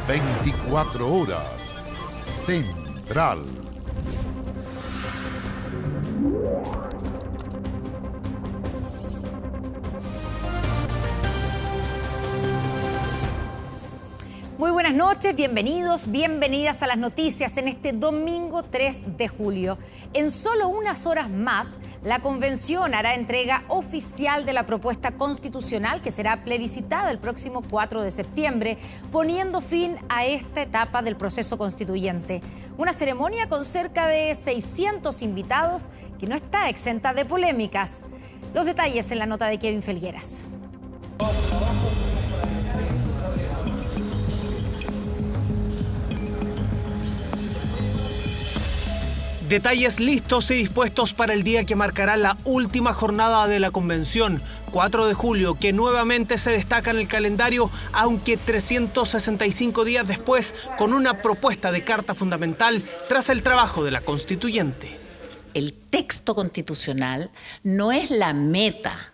24 horas. Central. Muy buenas noches, bienvenidos, bienvenidas a las noticias en este domingo 3 de julio. En solo unas horas más, la Convención hará entrega oficial de la propuesta constitucional que será plebiscitada el próximo 4 de septiembre, poniendo fin a esta etapa del proceso constituyente. Una ceremonia con cerca de 600 invitados que no está exenta de polémicas. Los detalles en la nota de Kevin Felgueras. Detalles listos y dispuestos para el día que marcará la última jornada de la convención, 4 de julio, que nuevamente se destaca en el calendario, aunque 365 días después, con una propuesta de carta fundamental tras el trabajo de la constituyente. El texto constitucional no es la meta,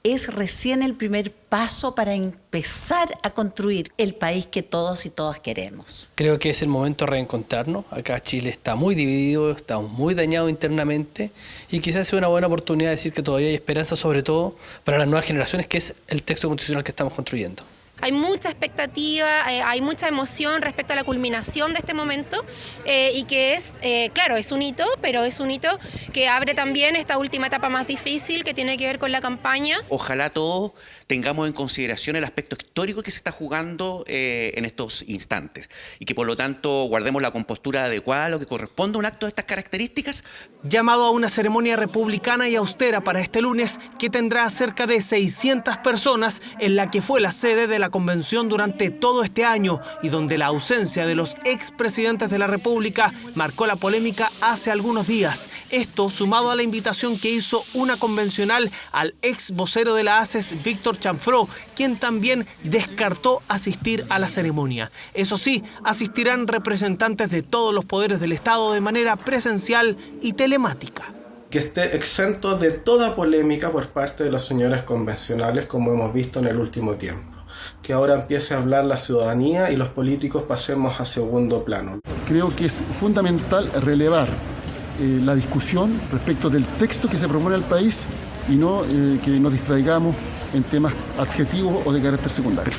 es recién el primer paso para empezar a construir el país que todos y todas queremos. Creo que es el momento de reencontrarnos. Acá Chile está muy dividido, está muy dañado internamente y quizás sea una buena oportunidad de decir que todavía hay esperanza, sobre todo para las nuevas generaciones, que es el texto constitucional que estamos construyendo. Hay mucha expectativa, hay mucha emoción respecto a la culminación de este momento y que es, claro, es un hito, pero es un hito que abre también esta última etapa más difícil que tiene que ver con la campaña. Ojalá todos tengamos en consideración el aspecto histórico que se está jugando en estos instantes y que por lo tanto guardemos la compostura adecuada a lo que corresponde a un acto de estas características. Llamado a una ceremonia republicana y austera para este lunes que tendrá cerca de 600 personas, en la que fue la sede de la convención durante todo este año y donde la ausencia de los expresidentes de la República marcó la polémica hace algunos días. Esto sumado a la invitación que hizo una convencional al ex vocero de la ACES, Víctor Chanfró, quien también descartó asistir a la ceremonia. Eso sí, asistirán representantes de todos los poderes del Estado de manera presencial y telemática. Que esté exento de toda polémica por parte de los señores convencionales, como hemos visto en el último tiempo. Que ahora empiece a hablar la ciudadanía y los políticos pasemos a segundo plano. Creo que es fundamental relevar la discusión respecto del texto que se propone al país y no que nos distraigamos en temas adjetivos o de carácter secundario.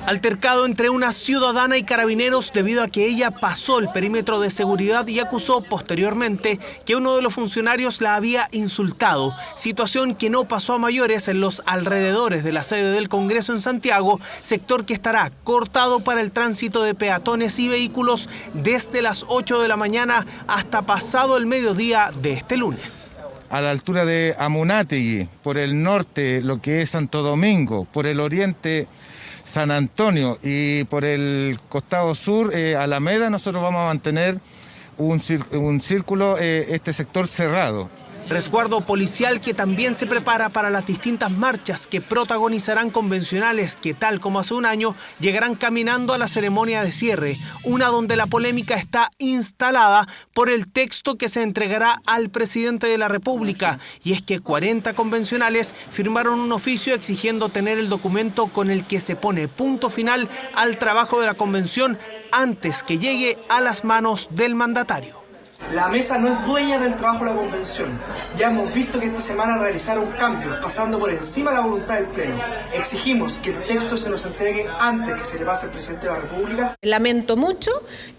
Altercado entre una ciudadana y carabineros debido a que ella pasó el perímetro de seguridad y acusó posteriormente que uno de los funcionarios la había insultado, situación que no pasó a mayores en los alrededores de la sede del Congreso en Santiago, sector que estará cortado para el tránsito de peatones y vehículos desde las 8 de la mañana hasta pasado el mediodía de este lunes. A la altura de Amunátegui, por el norte lo que es Santo Domingo, por el oriente San Antonio y por el costado sur, Alameda, nosotros vamos a mantener un círculo, este sector cerrado. Resguardo policial que también se prepara para las distintas marchas que protagonizarán convencionales que, tal como hace un año, llegarán caminando a la ceremonia de cierre, una donde la polémica está instalada por el texto que se entregará al presidente de la República, y es que 40 convencionales firmaron un oficio exigiendo tener el documento con el que se pone punto final al trabajo de la convención antes que llegue a las manos del mandatario. La mesa no es dueña del trabajo de la convención. Ya hemos visto que esta semana realizaron cambios, pasando por encima de la voluntad del Pleno. Exigimos que el texto se nos entregue antes que se le pase al presidente de la República. Lamento mucho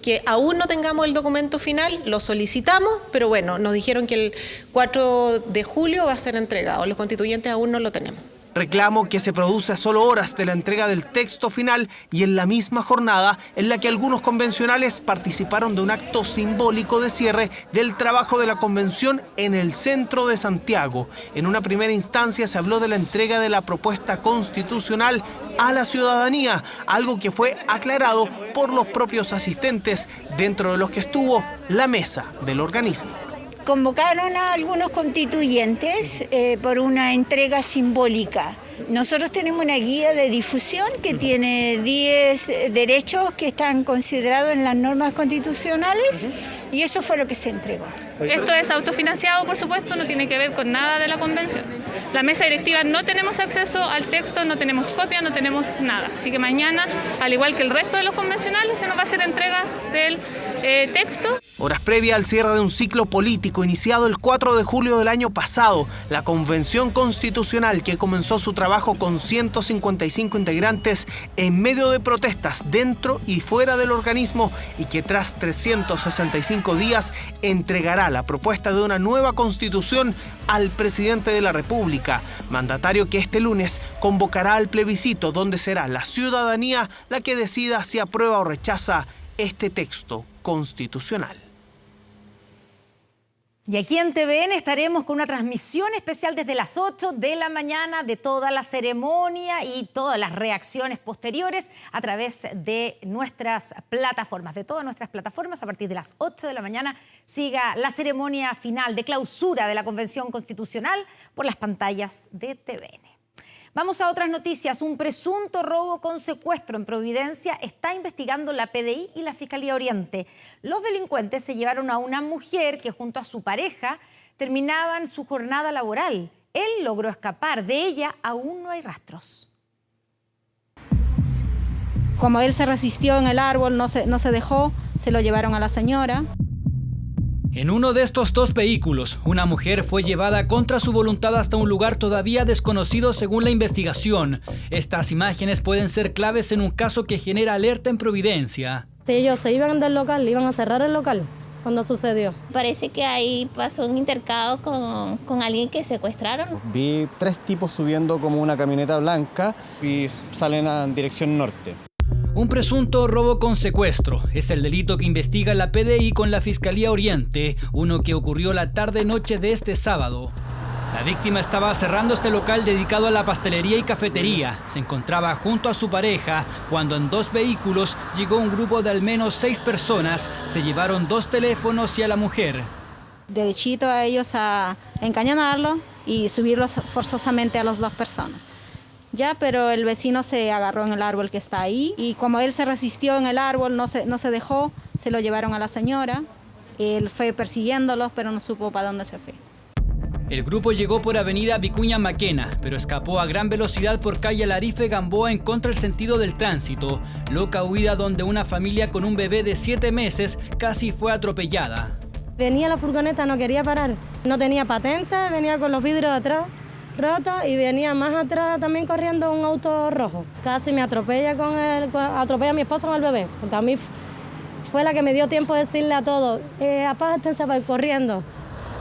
que aún no tengamos el documento final, lo solicitamos, pero bueno, nos dijeron que el 4 de julio va a ser entregado. Los constituyentes aún no lo tenemos. Reclamo que se produce a solo horas de la entrega del texto final y en la misma jornada en la que algunos convencionales participaron de un acto simbólico de cierre del trabajo de la convención en el centro de Santiago. En una primera instancia se habló de la entrega de la propuesta constitucional a la ciudadanía, algo que fue aclarado por los propios asistentes, dentro de los que estuvo la mesa del organismo. Convocaron a algunos constituyentes por una entrega simbólica. Nosotros tenemos una guía de difusión que tiene 10 derechos que están considerados en las normas constitucionales y eso fue lo que se entregó. Esto es autofinanciado, por supuesto, no tiene que ver con nada de la convención. La mesa directiva no tenemos acceso al texto, no tenemos copia, no tenemos nada. Así que mañana, al igual que el resto de los convencionales, se nos va a hacer entrega del texto. Horas previa al cierre de un ciclo político iniciado el 4 de julio del año pasado, la Convención Constitucional, que comenzó su trabajo con 155 integrantes en medio de protestas dentro y fuera del organismo y que tras 365 días entregará la propuesta de una nueva constitución al presidente de la República, mandatario que este lunes convocará al plebiscito donde será la ciudadanía la que decida si aprueba o rechaza este texto constitucional. Y aquí en TVN estaremos con una transmisión especial desde las 8 de la mañana de toda la ceremonia y todas las reacciones posteriores a través de nuestras plataformas, de todas nuestras plataformas. A partir de las 8 de la mañana siga la ceremonia final de clausura de la Convención Constitucional por las pantallas de TVN. Vamos a otras noticias. Un presunto robo con secuestro en Providencia está investigando la PDI y la Fiscalía Oriente. Los delincuentes se llevaron a una mujer que junto a su pareja terminaban su jornada laboral. Él logró escapar. De ella aún no hay rastros. Como él se resistió en el árbol, no se dejó, se lo llevaron a la señora. En uno de estos dos vehículos, una mujer fue llevada contra su voluntad hasta un lugar todavía desconocido según la investigación. Estas imágenes pueden ser claves en un caso que genera alerta en Providencia. Ellos se iban del local, iban a cerrar el local cuando sucedió. Parece que ahí pasó un intercambio con alguien que secuestraron. Vi 3 tipos subiendo como una camioneta blanca y salen en dirección norte. Un presunto robo con secuestro es el delito que investiga la PDI con la Fiscalía Oriente, uno que ocurrió la tarde-noche de este sábado. La víctima estaba cerrando este local dedicado a la pastelería y cafetería. Se encontraba junto a su pareja cuando en 2 vehículos llegó un grupo de al menos 6 personas. Se llevaron 2 teléfonos y a la mujer. Derechito a ellos a encañonarlo y subirlos forzosamente a las 2 personas. Ya, pero el vecino se agarró en el árbol que está ahí y como él se resistió en el árbol, no se dejó, se lo llevaron a la señora. Él fue persiguiéndolos, pero no supo para dónde se fue. El grupo llegó por avenida Vicuña Maquena, pero escapó a gran velocidad por calle Larife Gamboa en contra del sentido del tránsito. Loca huida donde una familia con un bebé de 7 meses casi fue atropellada. Venía la furgoneta, no quería parar. No tenía patente, venía con los vidrios atrás roto y venía más atrás también corriendo un auto rojo. Casi me atropella atropella a mi esposo con el bebé, porque a mí fue la que me dio tiempo de decirle a todos, apártense para ir corriendo.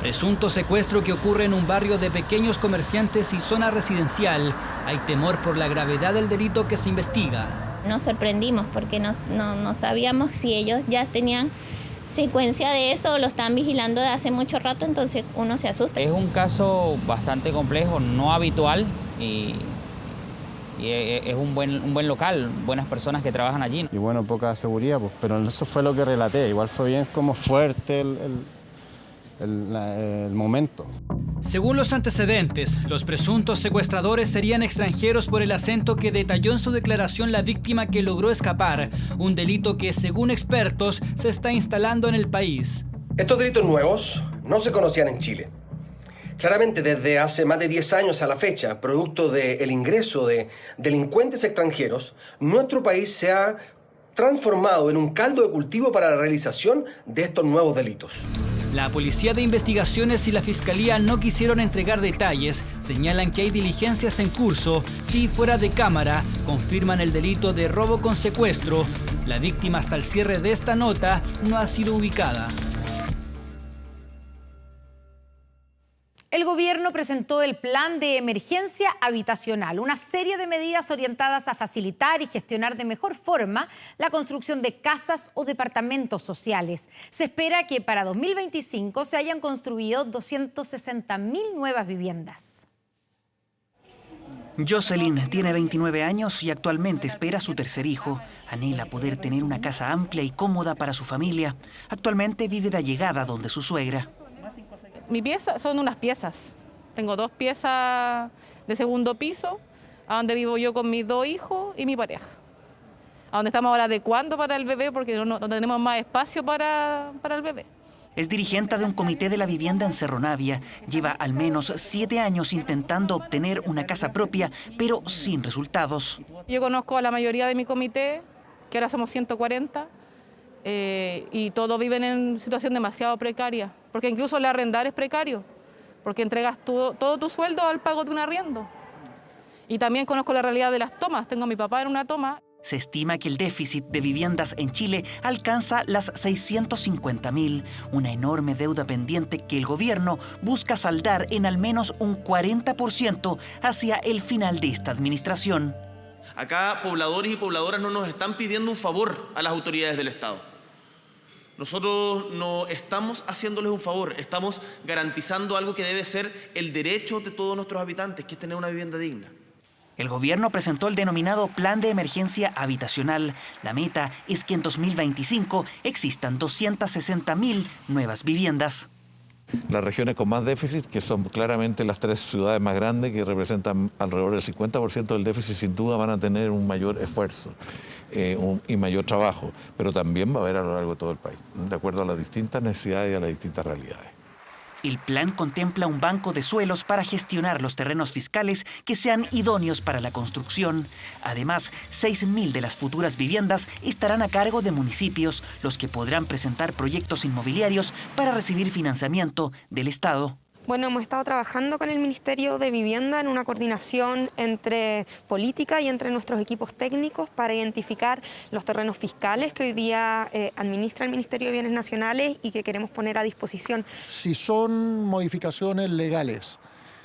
Presunto secuestro que ocurre en un barrio de pequeños comerciantes y zona residencial. Hay temor por la gravedad del delito que se investiga. Nos sorprendimos porque no sabíamos si ellos ya tenían secuencia de eso o lo están vigilando de hace mucho rato, entonces uno se asusta. Es un caso bastante complejo, no habitual y es un buen local, buenas personas que trabajan allí. Y bueno, poca seguridad, pues, pero eso fue lo que relaté. Igual fue bien como fuerte el momento. Según los antecedentes, los presuntos secuestradores serían extranjeros por el acento que detalló en su declaración la víctima que logró escapar, un delito que, según expertos, se está instalando en el país. Estos delitos nuevos no se conocían en Chile. Claramente desde hace más de 10 años a la fecha, producto del ingreso de delincuentes extranjeros, nuestro país se ha transformado en un caldo de cultivo para la realización de estos nuevos delitos. La Policía de Investigaciones y la Fiscalía no quisieron entregar detalles, señalan que hay diligencias en curso, sí fuera de cámara, confirman el delito de robo con secuestro. La víctima hasta el cierre de esta nota no ha sido ubicada. El gobierno presentó el Plan de Emergencia Habitacional, una serie de medidas orientadas a facilitar y gestionar de mejor forma la construcción de casas o departamentos sociales. Se espera que para 2025 se hayan construido 260.000 nuevas viviendas. Jocelyn tiene 29 años y actualmente espera su tercer hijo. Anhela poder tener una casa amplia y cómoda para su familia. Actualmente vive de allegada donde su suegra. Mi pieza son unas piezas. Tengo 2 piezas de segundo piso, a donde vivo yo con mis 2 hijos y mi pareja. A donde estamos ahora adecuando para el bebé porque no tenemos más espacio para el bebé. Es dirigente de un comité de la vivienda en Cerro Navia. Lleva al menos 7 años intentando obtener una casa propia, pero sin resultados. Yo conozco a la mayoría de mi comité, que ahora somos 140, y todos viven en situación demasiado precaria, porque incluso el arrendar es precario, porque entregas todo tu sueldo al pago de un arriendo. Y también conozco la realidad de las tomas. Tengo a mi papá en una toma. Se estima que el déficit de viviendas en Chile alcanza las 650.000, una enorme deuda pendiente que el gobierno busca saldar en al menos un 40% hacia el final de esta administración. Acá pobladores y pobladoras no nos están pidiendo un favor a las autoridades del Estado. Nosotros no estamos haciéndoles un favor, estamos garantizando algo que debe ser el derecho de todos nuestros habitantes, que es tener una vivienda digna. El gobierno presentó el denominado Plan de Emergencia Habitacional. La meta es que en 2025 existan 260.000 nuevas viviendas. Las regiones con más déficit, que son claramente las 3 ciudades más grandes, que representan alrededor del 50% del déficit, sin duda van a tener un mayor esfuerzo y mayor trabajo, pero también va a haber a lo largo de todo el país, de acuerdo a las distintas necesidades y a las distintas realidades. El plan contempla un banco de suelos para gestionar los terrenos fiscales que sean idóneos para la construcción. Además, 6.000 de las futuras viviendas estarán a cargo de municipios, los que podrán presentar proyectos inmobiliarios para recibir financiamiento del Estado. Bueno, hemos estado trabajando con el Ministerio de Vivienda en una coordinación entre política y entre nuestros equipos técnicos para identificar los terrenos fiscales que hoy día administra el Ministerio de Bienes Nacionales y que queremos poner a disposición. Si son modificaciones legales,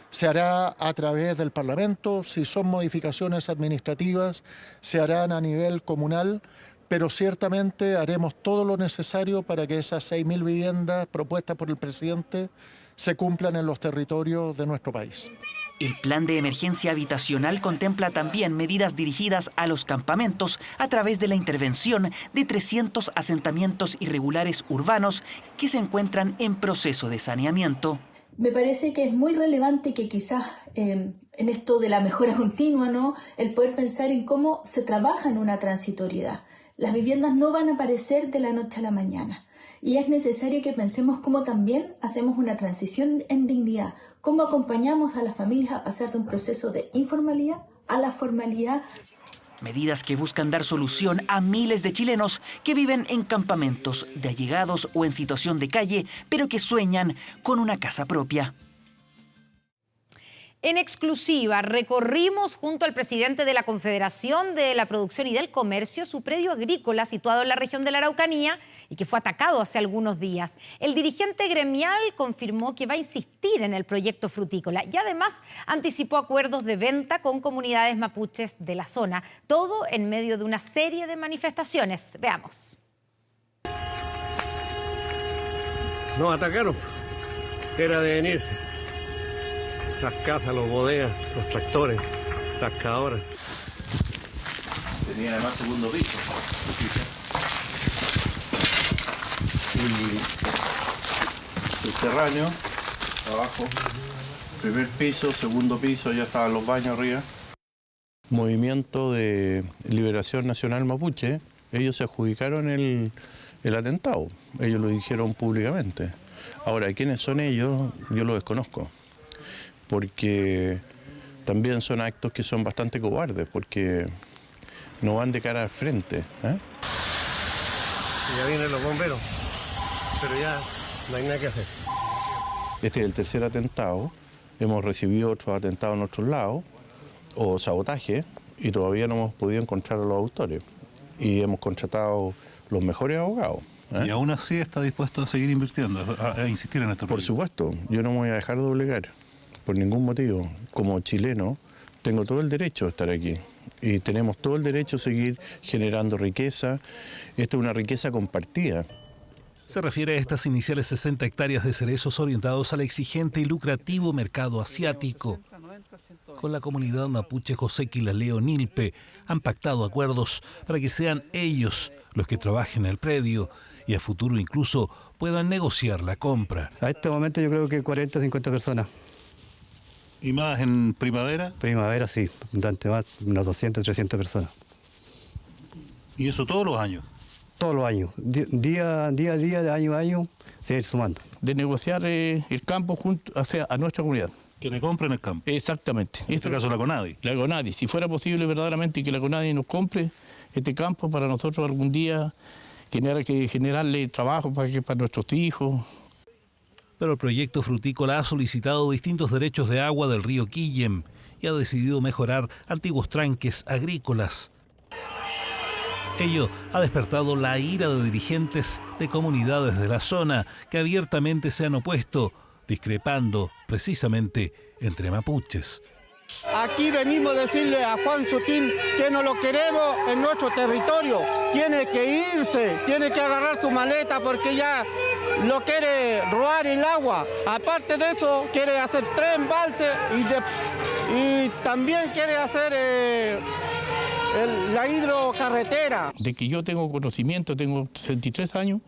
se hará a través del Parlamento. Si son modificaciones administrativas, se harán a nivel comunal. Pero ciertamente haremos todo lo necesario para que esas 6.000 viviendas propuestas por el presidente se cumplan en los territorios de nuestro país. El plan de emergencia habitacional contempla también medidas dirigidas a los campamentos a través de la intervención de 300 asentamientos irregulares urbanos que se encuentran en proceso de saneamiento. Me parece que es muy relevante que quizás en esto de la mejora continua, ¿no?, el poder pensar en cómo se trabaja en una transitoriedad. Las viviendas no van a aparecer de la noche a la mañana. Y es necesario que pensemos cómo también hacemos una transición en dignidad, cómo acompañamos a las familias a pasar de un proceso de informalidad a la formalidad. Medidas que buscan dar solución a miles de chilenos que viven en campamentos de allegados o en situación de calle, pero que sueñan con una casa propia. En exclusiva, recorrimos junto al presidente de la Confederación de la Producción y del Comercio su predio agrícola situado en la región de la Araucanía y que fue atacado hace algunos días. El dirigente gremial confirmó que va a insistir en el proyecto frutícola y además anticipó acuerdos de venta con comunidades mapuches de la zona, todo en medio de una serie de manifestaciones. Veamos. Nos atacaron, era de venirse. Las casas, los bodegas, los tractores, las cavadoras. Tenía además segundo piso. Y subterráneo, abajo, primer piso, segundo piso, ya estaban los baños arriba. Movimiento de Liberación Nacional Mapuche, ellos se adjudicaron el atentado, ellos lo dijeron públicamente. Ahora, ¿quiénes son ellos? Yo lo desconozco. Porque también son actos que son bastante cobardes, porque no van de cara al frente. Ya vienen los bomberos, pero ya no hay nada que hacer. Este es el tercer atentado, hemos recibido otros atentados en otros lados, o sabotaje, y todavía no hemos podido encontrar a los autores. Y hemos contratado los mejores abogados. ¿Y aún así está dispuesto a seguir invirtiendo, a insistir en esto? Por supuesto, yo no me voy a dejar doblegar. Por ningún motivo. Como chileno, tengo todo el derecho de estar aquí y tenemos todo el derecho a seguir generando riqueza. Esta es una riqueza compartida. Se refiere a estas iniciales 60 hectáreas de cerezos orientados al exigente y lucrativo mercado asiático. Con la comunidad mapuche José Quilaleo Nilpe han pactado acuerdos para que sean ellos los que trabajen en el predio y a futuro incluso puedan negociar la compra. A este momento yo creo que 40 o 50 personas. ¿Y más en primavera? Primavera sí, bastante más, unas 200, 300 personas. ¿Y eso todos los años? Todos los años, día a día, año a año, seguir sumando. De negociar el campo junto a nuestra comunidad. Que le compren el campo. Exactamente. En este caso la CONADI. La CONADI. Si fuera posible verdaderamente que la CONADI nos compre este campo para nosotros algún día, generarle trabajo para nuestros hijos. Pero el proyecto frutícola ha solicitado distintos derechos de agua del río Quillem y ha decidido mejorar antiguos tranques agrícolas. Ello ha despertado la ira de dirigentes de comunidades de la zona que abiertamente se han opuesto, discrepando precisamente entre mapuches. Aquí venimos a decirle a Juan Sutil que no lo queremos en nuestro territorio. Tiene que irse, tiene que agarrar su maleta porque ya lo quiere robar el agua. Aparte de eso, quiere hacer 3 embalses y también quiere hacer la hidrocarretera. De que yo tengo conocimiento, tengo 63 años,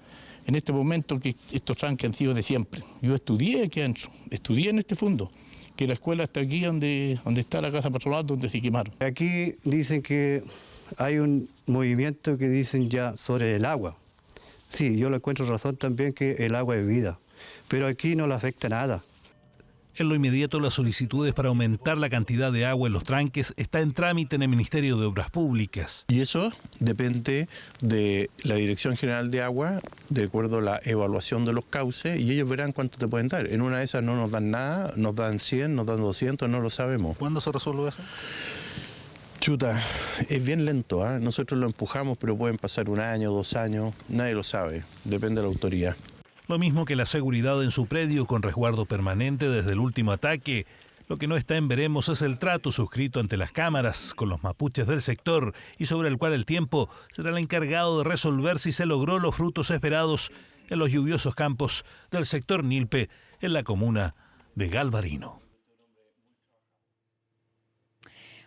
en este momento que estos tranques han sido de siempre. Yo estudié aquí adentro, estudié en este fondo, que la escuela está aquí donde está la casa patronal, donde se quemaron. Aquí dicen que hay un movimiento que dicen ya sobre el agua. Sí, yo le encuentro razón también que el agua es vida, pero aquí no le afecta nada. En lo inmediato, las solicitudes para aumentar la cantidad de agua en los tranques está en trámite en el Ministerio de Obras Públicas. Y eso depende de la Dirección General de Agua, de acuerdo a la evaluación de los cauces, y ellos verán cuánto te pueden dar. En una de esas no nos dan nada, nos dan 100, nos dan 200, no lo sabemos. ¿Cuándo se resuelve eso? Chuta, es bien lento, ¿eh? Nosotros lo empujamos, pero pueden pasar 1 año, 2 años, nadie lo sabe, depende de la autoridad. Lo mismo que la seguridad en su predio con resguardo permanente desde el último ataque. Lo que no está en veremos es el trato suscrito ante las cámaras con los mapuches del sector y sobre el cual el tiempo será el encargado de resolver si se logró los frutos esperados en los lluviosos campos del sector Nilpe en la comuna de Galvarino.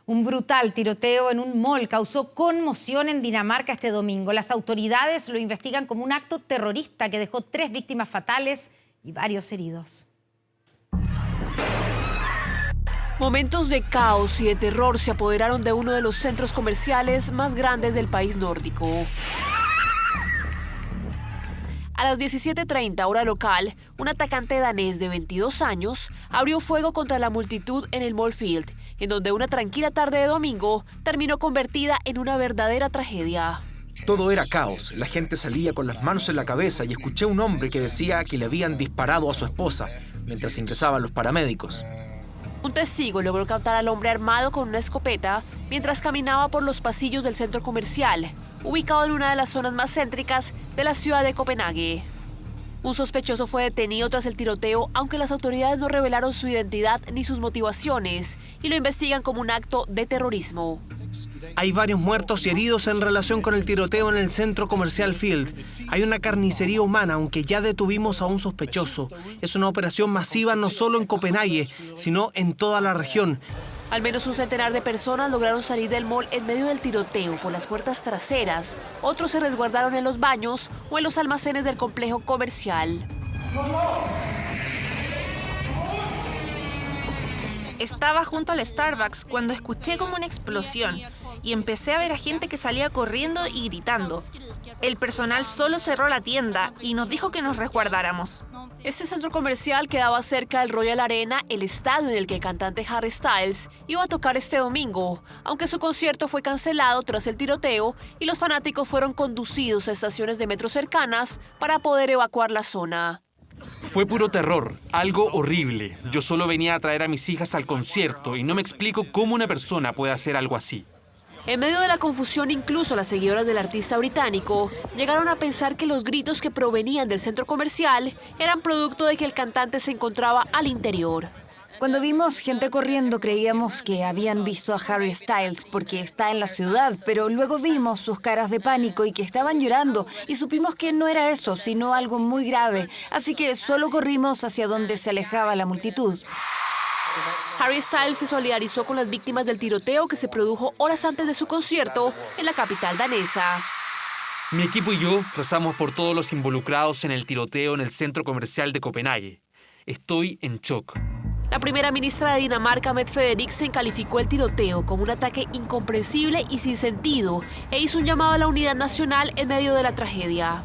Un brutal tiroteo en un mall causó conmoción en Dinamarca este domingo. Las autoridades lo investigan como un acto terrorista que dejó 3 víctimas fatales y varios heridos. Momentos de caos y de terror se apoderaron de uno de los centros comerciales más grandes del país nórdico. A las 17:30 hora local, un atacante danés de 22 años abrió fuego contra la multitud en el Mall Field, en donde una tranquila tarde de domingo terminó convertida en una verdadera tragedia. Todo era caos, la gente salía con las manos en la cabeza y escuché a un hombre que decía que le habían disparado a su esposa mientras ingresaban los paramédicos. Un testigo logró captar al hombre armado con una escopeta mientras caminaba por los pasillos del centro comercial, ubicado en una de las zonas más céntricas de la ciudad de Copenhague. Un sospechoso fue detenido tras el tiroteo, aunque las autoridades no revelaron su identidad ni sus motivaciones y lo investigan como un acto de terrorismo. Hay varios muertos y heridos en relación con el tiroteo en el centro comercial Field. Hay una carnicería humana, aunque ya detuvimos a un sospechoso. Es una operación masiva no solo en Copenhague, sino en toda la región. Al menos un centenar de personas lograron salir del mall en medio del tiroteo por las puertas traseras. Otros se resguardaron en los baños o en los almacenes del complejo comercial. Estaba junto al Starbucks cuando escuché como una explosión y empecé a ver a gente que salía corriendo y gritando. El personal solo cerró la tienda y nos dijo que nos resguardáramos. Este centro comercial quedaba cerca del Royal Arena, el estadio en el que el cantante Harry Styles iba a tocar este domingo, aunque su concierto fue cancelado tras el tiroteo y los fanáticos fueron conducidos a estaciones de metro cercanas para poder evacuar la zona. Fue puro terror, algo horrible. Yo solo venía a traer a mis hijas al concierto y no me explico cómo una persona puede hacer algo así. En medio de la confusión, incluso las seguidoras del artista británico llegaron a pensar que los gritos que provenían del centro comercial eran producto de que el cantante se encontraba al interior. Cuando vimos gente corriendo creíamos que habían visto a Harry Styles porque está en la ciudad, pero luego vimos sus caras de pánico y que estaban llorando y supimos que no era eso, sino algo muy grave. Así que solo corrimos hacia donde se alejaba la multitud. Harry Styles se solidarizó con las víctimas del tiroteo que se produjo horas antes de su concierto en la capital danesa. Mi equipo y yo rezamos por todos los involucrados en el tiroteo en el centro comercial de Copenhague. Estoy en shock. La primera ministra de Dinamarca, Mette Frederiksen, calificó el tiroteo como un ataque incomprensible y sin sentido e hizo un llamado a la unidad nacional en medio de la tragedia.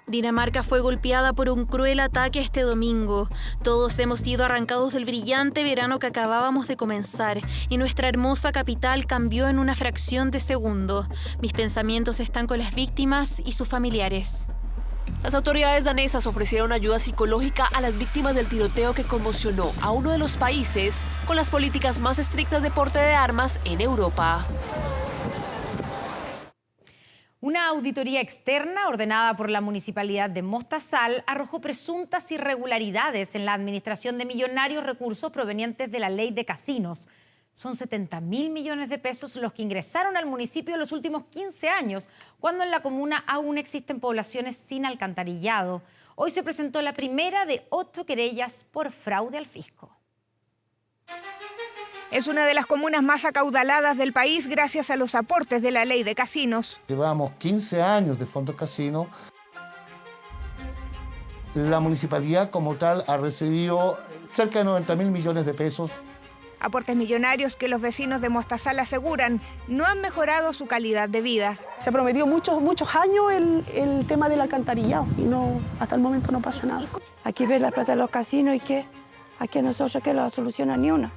Dinamarca fue golpeada por un cruel ataque este domingo. Todos hemos sido arrancados del brillante verano que acabábamos de comenzar y nuestra hermosa capital cambió en una fracción de segundo. Mis pensamientos están con las víctimas y sus familiares. Las autoridades danesas ofrecieron ayuda psicológica a las víctimas del tiroteo que conmocionó a uno de los países con las políticas más estrictas de porte de armas en Europa. Una auditoría externa ordenada por la Municipalidad de Mostazal arrojó presuntas irregularidades en la administración de millonarios recursos provenientes de la ley de casinos. Son 70.000 millones de pesos los que ingresaron al municipio en los últimos 15 años, cuando en la comuna aún existen poblaciones sin alcantarillado. Hoy se presentó la primera de 8 querellas por fraude al fisco. Es una de las comunas más acaudaladas del país gracias a los aportes de la ley de casinos. Llevamos 15 años de fondos casino. La municipalidad como tal ha recibido cerca de 90.000 millones de pesos. Aportes millonarios que los vecinos de Mostazal aseguran no han mejorado su calidad de vida. Se prometió muchos años el tema del alcantarillado y no, hasta el momento no pasa nada. Aquí ves la plata de los casinos y ¿qué? Aquí a nosotros que la soluciona ni una.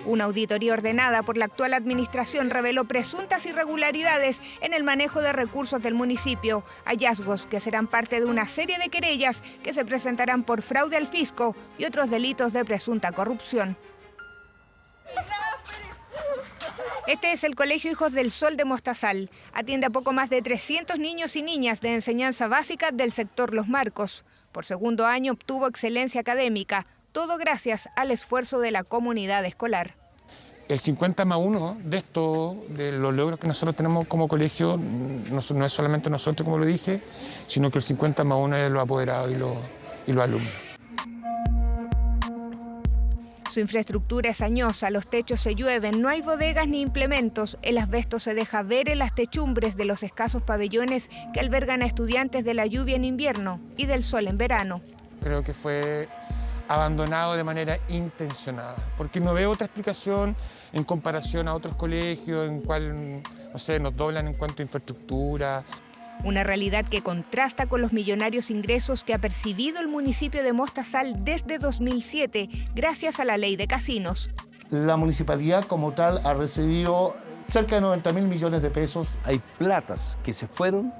Una auditoría ordenada por la actual administración reveló presuntas irregularidades en el manejo de recursos del municipio, hallazgos que serán parte de una serie de querellas que se presentarán por fraude al fisco y otros delitos de presunta corrupción. Este es el Colegio Hijos del Sol de Mostazal. Atiende a poco más de 300 niños y niñas de enseñanza básica del sector Los Marcos. Por segundo año obtuvo excelencia académica. Todo gracias al esfuerzo de la comunidad escolar. El 50+1 de esto, de los logros que nosotros tenemos como colegio, no es solamente nosotros, como lo dije, sino que el 50+1 es los apoderados y los alumnos. Su infraestructura es añosa, los techos se llueven, no hay bodegas ni implementos, el asbesto se deja ver en las techumbres de los escasos pabellones que albergan a estudiantes de la lluvia en invierno y del sol en verano. Creo que fue abandonado de manera intencionada, porque no veo otra explicación en comparación a otros colegios en cual, no sé, nos doblan en cuanto a infraestructura. Una realidad que contrasta con los millonarios ingresos que ha percibido el municipio de Mostazal desde 2007, gracias a la ley de casinos. La municipalidad como tal ha recibido cerca de 90.000 millones de pesos. Hay platas que se fueron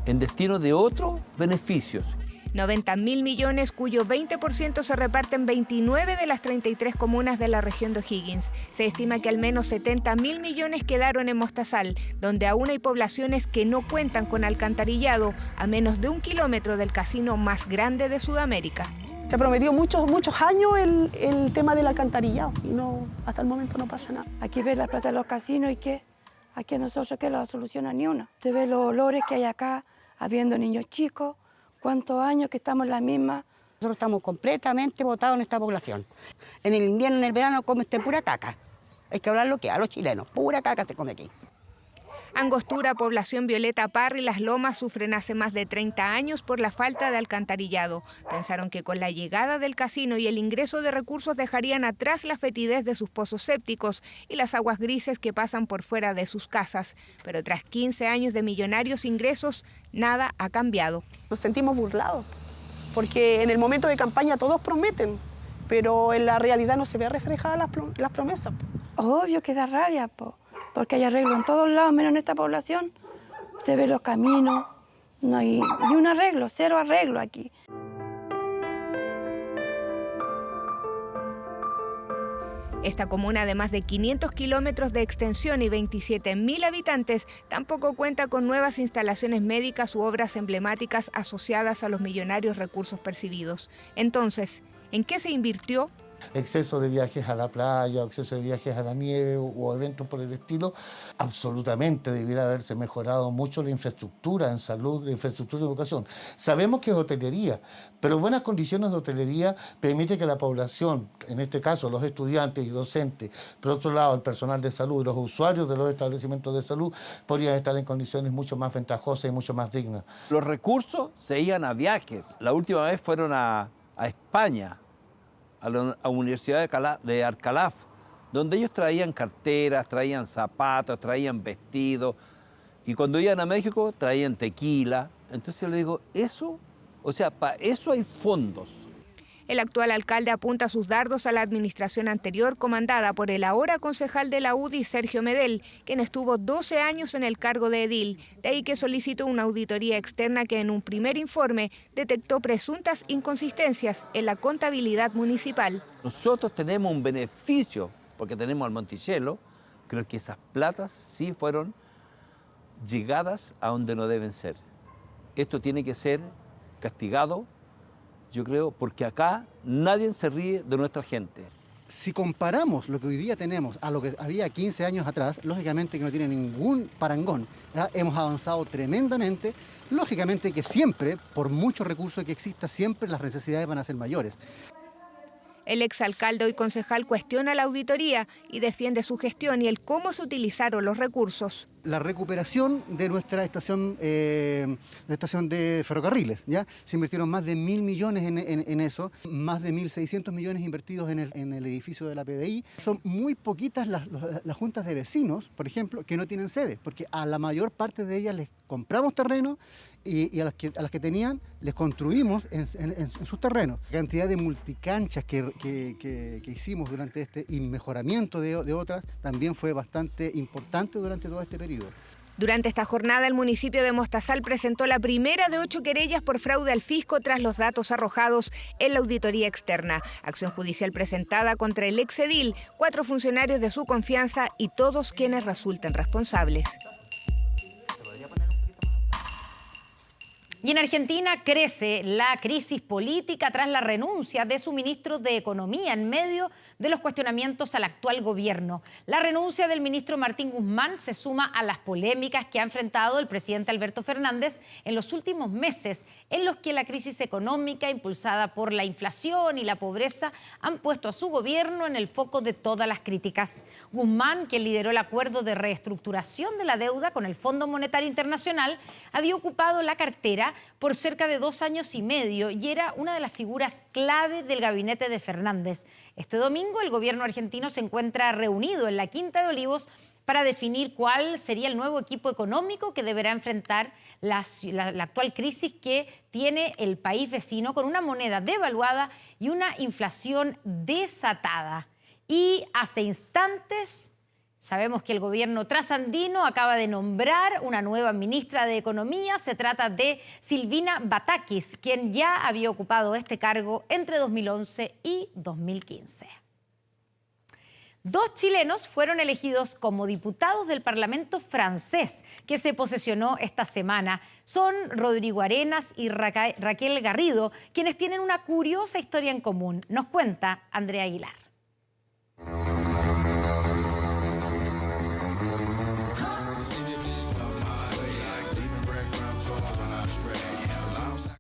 en destino de otros beneficios. 90.000 millones cuyo 20% se reparte en 29 de las 33 comunas de la región de O'Higgins. Se estima que al menos 70.000 millones quedaron en Mostazal, donde aún hay poblaciones que no cuentan con alcantarillado, a menos de 1 kilómetro del casino más grande de Sudamérica. Se prometió muchos años el tema del alcantarillado y no, hasta el momento no pasa nada. Aquí ves la plata de los casinos y ¿qué? Aquí a nosotros que la soluciona ni una. Te ves los olores que hay acá, habiendo niños chicos. ¿Cuántos años que estamos en la misma? Nosotros estamos completamente botados en esta población. En el invierno, en el verano, come usted pura caca. Hay que hablar lo que a los chilenos, pura caca se come aquí. Angostura, población Violeta Parra y Las Lomas sufren hace más de 30 años por la falta de alcantarillado. Pensaron que con la llegada del casino y el ingreso de recursos dejarían atrás la fetidez de sus pozos sépticos y las aguas grises que pasan por fuera de sus casas. Pero tras 15 años de millonarios ingresos, nada ha cambiado. Nos sentimos burlados, porque en el momento de campaña todos prometen, pero en la realidad no se ve reflejada las promesas. Obvio que da rabia, porque hay arreglo en todos lados, menos en esta población. Usted ve los caminos, no hay ni un arreglo, cero arreglo aquí. Esta comuna de más de 500 kilómetros de extensión y 27.000 habitantes tampoco cuenta con nuevas instalaciones médicas u obras emblemáticas asociadas a los millonarios recursos percibidos. Entonces, ¿en qué se invirtió? Exceso de viajes a la playa, exceso de viajes a la nieve o eventos por el estilo, absolutamente debiera haberse mejorado mucho la infraestructura en salud, la infraestructura en educación. Sabemos que es hotelería, pero buenas condiciones de hotelería permite que la población, en este caso los estudiantes y docentes, por otro lado el personal de salud y los usuarios de los establecimientos de salud, podrían estar en condiciones mucho más ventajosas y mucho más dignas. Los recursos se iban a viajes. La última vez fueron a España, a la Universidad de Alcalá, donde ellos traían carteras, traían zapatos, traían vestidos, y cuando iban a México traían tequila, Entonces yo le digo, eso, o sea, para eso hay fondos. El actual alcalde apunta sus dardos a la administración anterior comandada por el ahora concejal de la UDI, Sergio Medel, quien estuvo 12 años en el cargo de edil. De ahí que solicitó una auditoría externa que en un primer informe detectó presuntas inconsistencias en la contabilidad municipal. Nosotros tenemos un beneficio, porque tenemos al Monticello, creo que esas platas sí fueron llegadas a donde no deben ser. Esto tiene que ser castigado, yo creo, porque acá nadie se ríe de nuestra gente. Si comparamos lo que hoy día tenemos a lo que había 15 años atrás, lógicamente que no tiene ningún parangón. Hemos avanzado tremendamente. Lógicamente que siempre, por muchos recursos que exista, siempre las necesidades van a ser mayores. El exalcalde y concejal cuestiona la auditoría y defiende su gestión y el cómo se utilizaron los recursos. La recuperación de nuestra estación de ferrocarriles, ¿ya? Se invirtieron más de 1.000 millones en eso, más de 1.600 millones invertidos en el edificio de la PDI. Son muy poquitas las juntas de vecinos, por ejemplo, que no tienen sede, porque a la mayor parte de ellas les compramos terreno y a las que tenían les construimos en sus terrenos. La cantidad de multicanchas que hicimos durante este y mejoramiento de otras también fue bastante importante durante todo este periodo. Durante esta jornada, el municipio de Mostazal presentó la primera de 8 querellas por fraude al fisco tras los datos arrojados en la auditoría externa. Acción judicial presentada contra el exedil, 4 funcionarios de su confianza y todos quienes resulten responsables. Y en Argentina crece la crisis política tras la renuncia de su ministro de Economía en medio de los cuestionamientos al actual gobierno. La renuncia del ministro Martín Guzmán se suma a las polémicas que ha enfrentado el presidente Alberto Fernández en los últimos meses, en los que la crisis económica impulsada por la inflación y la pobreza han puesto a su gobierno en el foco de todas las críticas. Guzmán, quien lideró el acuerdo de reestructuración de la deuda con el Fondo Monetario Internacional, había ocupado la cartera por cerca de 2 años y medio y era una de las figuras clave del gabinete de Fernández. Este domingo el gobierno argentino se encuentra reunido en la Quinta de Olivos para definir cuál sería el nuevo equipo económico que deberá enfrentar la actual crisis que tiene el país vecino con una moneda devaluada y una inflación desatada. Y hace instantes sabemos que el gobierno trasandino acaba de nombrar una nueva ministra de Economía. Se trata de Silvina Batakis, quien ya había ocupado este cargo entre 2011 y 2015. 2 chilenos fueron elegidos como diputados del Parlamento francés, que se posesionó esta semana. Son Rodrigo Arenas y Raquel Garrido, quienes tienen una curiosa historia en común. Nos cuenta Andrea Aguilar.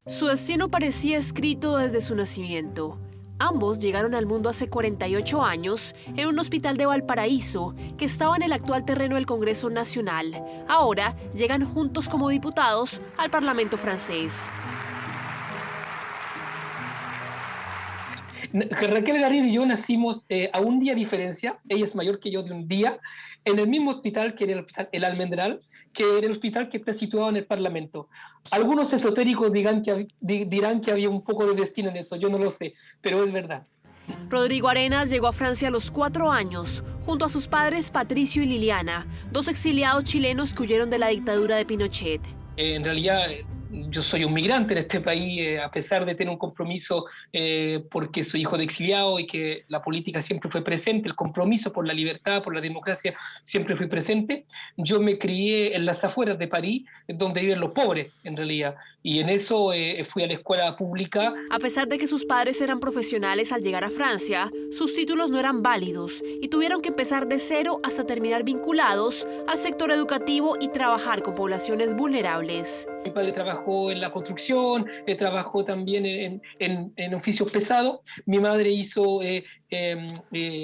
Su destino parecía escrito desde su nacimiento. Ambos llegaron al mundo hace 48 años en un hospital de Valparaíso que estaba en el actual terreno del Congreso Nacional. Ahora llegan juntos como diputados al Parlamento francés. Raquel Garrido y yo nacimos a un día de diferencia. Ella es mayor que yo de un día, en el mismo hospital que era el hospital El Almendral, que era el hospital que está situado en el Parlamento. Algunos esotéricos dirán que había un poco de destino en eso, yo no lo sé, pero es verdad. Rodrigo Arenas llegó a Francia a los 4 años, junto a sus padres Patricio y Liliana, 2 exiliados chilenos que huyeron de la dictadura de Pinochet. En realidad, yo soy un migrante en este país, a pesar de tener un compromiso porque soy hijo de exiliado y que la política siempre fue presente, el compromiso por la libertad, por la democracia siempre fue presente. Yo me crié en las afueras de París, donde viven los pobres, en realidad, y en eso fui a la escuela pública. A pesar de que sus padres eran profesionales al llegar a Francia, sus títulos no eran válidos y tuvieron que empezar de cero hasta terminar vinculados al sector educativo y trabajar con poblaciones vulnerables. Mi padre trabajó en la construcción, trabajó también en oficios pesados. Mi madre hizo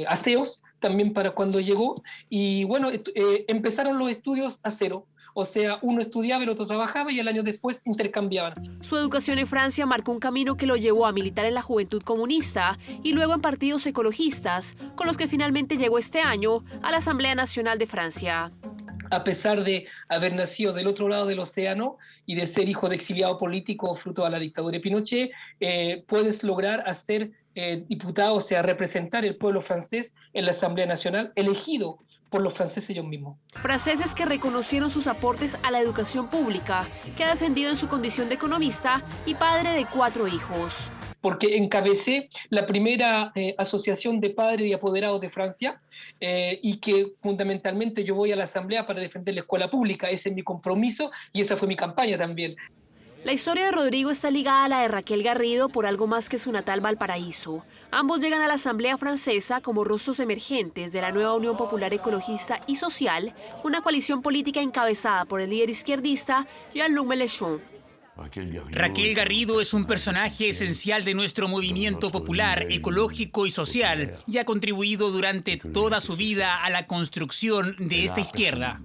aseos también para cuando llegó. Y bueno, empezaron los estudios a cero. O sea, uno estudiaba, el otro trabajaba y el año después intercambiaban. Su educación en Francia marcó un camino que lo llevó a militar en la Juventud Comunista y luego en partidos ecologistas, con los que finalmente llegó este año a la Asamblea Nacional de Francia. a pesar de haber nacido del otro lado del océano y de ser hijo de exiliado político fruto de la dictadura de Pinochet, puedes lograr hacer diputado, o sea, representar el pueblo francés en la Asamblea Nacional, elegido por los franceses ellos mismos. Franceses que reconocieron sus aportes a la educación pública, que ha defendido en su condición de economista y padre de 4 hijos. Porque encabecé la primera asociación de padres y apoderados de Francia y que fundamentalmente yo voy a la Asamblea para defender la escuela pública. Ese es mi compromiso y esa fue mi campaña también. La historia de Rodrigo está ligada a la de Raquel Garrido por algo más que su natal Valparaíso. Ambos llegan a la Asamblea Francesa como rostros emergentes de la nueva Unión Popular Ecologista y Social, una coalición política encabezada por el líder izquierdista Jean-Luc Mélenchon. Raquel Garrido es un personaje esencial de nuestro movimiento popular, ecológico y social y ha contribuido durante toda su vida a la construcción de esta izquierda.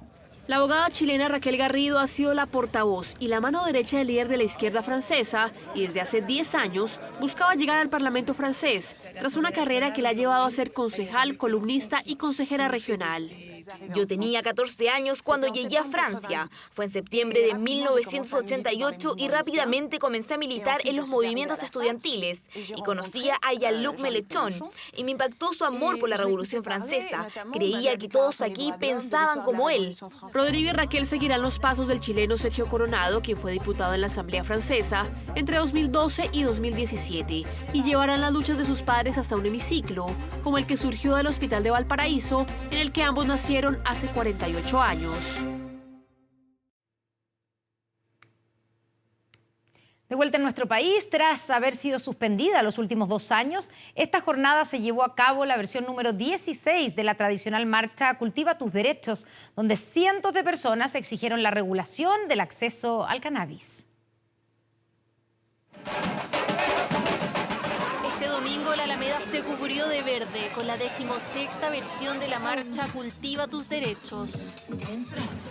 La abogada chilena Raquel Garrido ha sido la portavoz y la mano derecha del líder de la izquierda francesa y desde hace 10 años buscaba llegar al Parlamento francés tras una carrera que la ha llevado a ser concejal, columnista y consejera regional. Yo tenía 14 años cuando llegué a Francia. Fue en septiembre de 1988 y rápidamente comencé a militar en los movimientos estudiantiles y conocí a Jean-Luc Mélenchon y me impactó su amor por la Revolución Francesa. Creía que todos aquí pensaban como él. Rodrigo y Raquel seguirán los pasos del chileno Sergio Coronado, quien fue diputado en la Asamblea Francesa entre 2012 y 2017, y llevarán las luchas de sus padres hasta un hemiciclo, como el que surgió del Hospital de Valparaíso, en el que ambos nacieron hace 48 años. De vuelta en nuestro país, tras haber sido suspendida los últimos 2 años, esta jornada se llevó a cabo la versión número 16 de la tradicional marcha Cultiva tus Derechos, donde cientos de personas exigieron la regulación del acceso al cannabis. Este domingo la Alameda se cubrió de verde con la 16ª versión de la marcha Cultiva tus Derechos.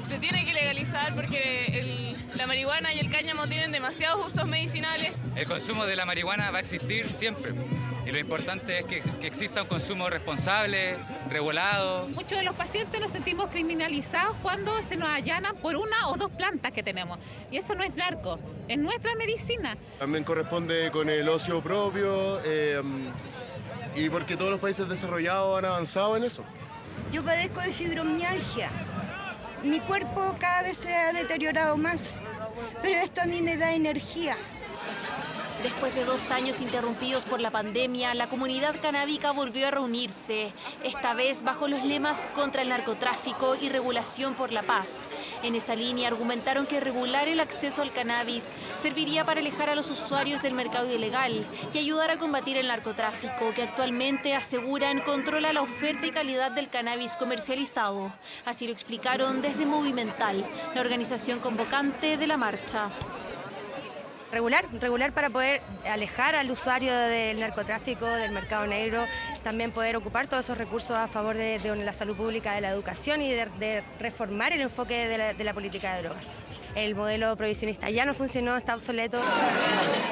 Se tiene que legalizar porque la marihuana y el cáñamo tienen demasiados usos medicinales. El consumo de la marihuana va a existir siempre y lo importante es que exista un consumo responsable, regulado. Muchos de los pacientes nos sentimos criminalizados cuando se nos allanan por 1 o 2 plantas que tenemos y eso no es narco, es nuestra medicina. También corresponde con el ocio propio y porque todos los países desarrollados han avanzado en eso. Yo padezco de fibromialgia. Mi cuerpo cada vez se ha deteriorado más, pero esto a mí me da energía. Después de 2 años interrumpidos por la pandemia, la comunidad canábica volvió a reunirse, esta vez bajo los lemas contra el narcotráfico y regulación por la paz. En esa línea argumentaron que regular el acceso al cannabis serviría para alejar a los usuarios del mercado ilegal y ayudar a combatir el narcotráfico, que actualmente, aseguran, controla la oferta y calidad del cannabis comercializado. Así lo explicaron desde Movimental, la organización convocante de la marcha. Regular para poder alejar al usuario del narcotráfico, del mercado negro, también poder ocupar todos esos recursos a favor de la salud pública, de la educación y de reformar el enfoque de la política de drogas. El modelo prohibicionista ya no funcionó, está obsoleto.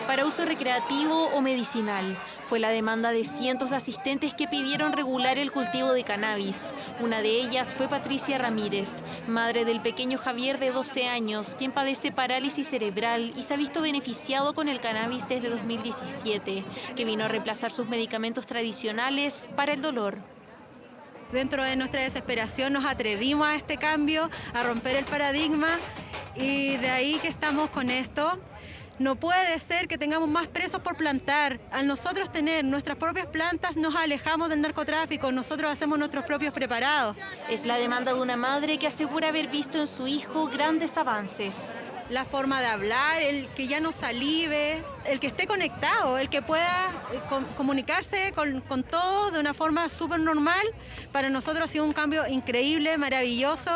Para uso recreativo o medicinal, fue la demanda de cientos de asistentes que pidieron regular el cultivo de cannabis. Una de ellas fue Patricia Ramírez, madre del pequeño Javier de 12 años, quien padece parálisis cerebral y se ha visto beneficiado con el cannabis desde 2017, que vino a reemplazar sus medicamentos tradicionales para el dolor. Dentro de nuestra desesperación nos atrevimos a este cambio, a romper el paradigma y de ahí que estamos con esto. No puede ser que tengamos más presos por plantar. Al nosotros tener nuestras propias plantas nos alejamos del narcotráfico, nosotros hacemos nuestros propios preparados. Es la demanda de una madre que asegura haber visto en su hijo grandes avances. La forma de hablar, el que ya no salive, el que esté conectado, el que pueda comunicarse con todo de una forma súper normal, para nosotros ha sido un cambio increíble, maravilloso.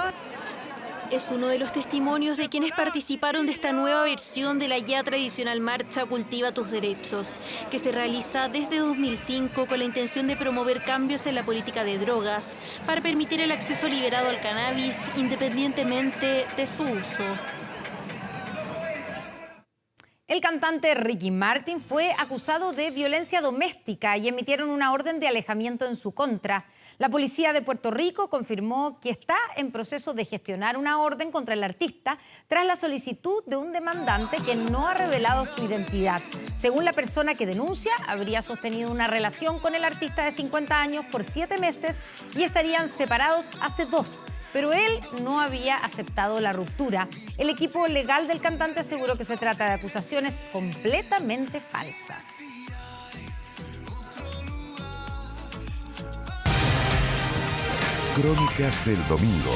Es uno de los testimonios de quienes participaron de esta nueva versión de la ya tradicional marcha Cultiva tus Derechos, que se realiza desde 2005 con la intención de promover cambios en la política de drogas para permitir el acceso liberado al cannabis independientemente de su uso. El cantante Ricky Martin fue acusado de violencia doméstica y emitieron una orden de alejamiento en su contra. La policía de Puerto Rico confirmó que está en proceso de gestionar una orden contra el artista tras la solicitud de un demandante que no ha revelado su identidad. Según la persona que denuncia, habría sostenido una relación con el artista de 50 años por 7 meses y estarían separados hace 2. Pero él no había aceptado la ruptura. El equipo legal del cantante aseguró que se trata de acusaciones completamente falsas. Crónicas del domingo.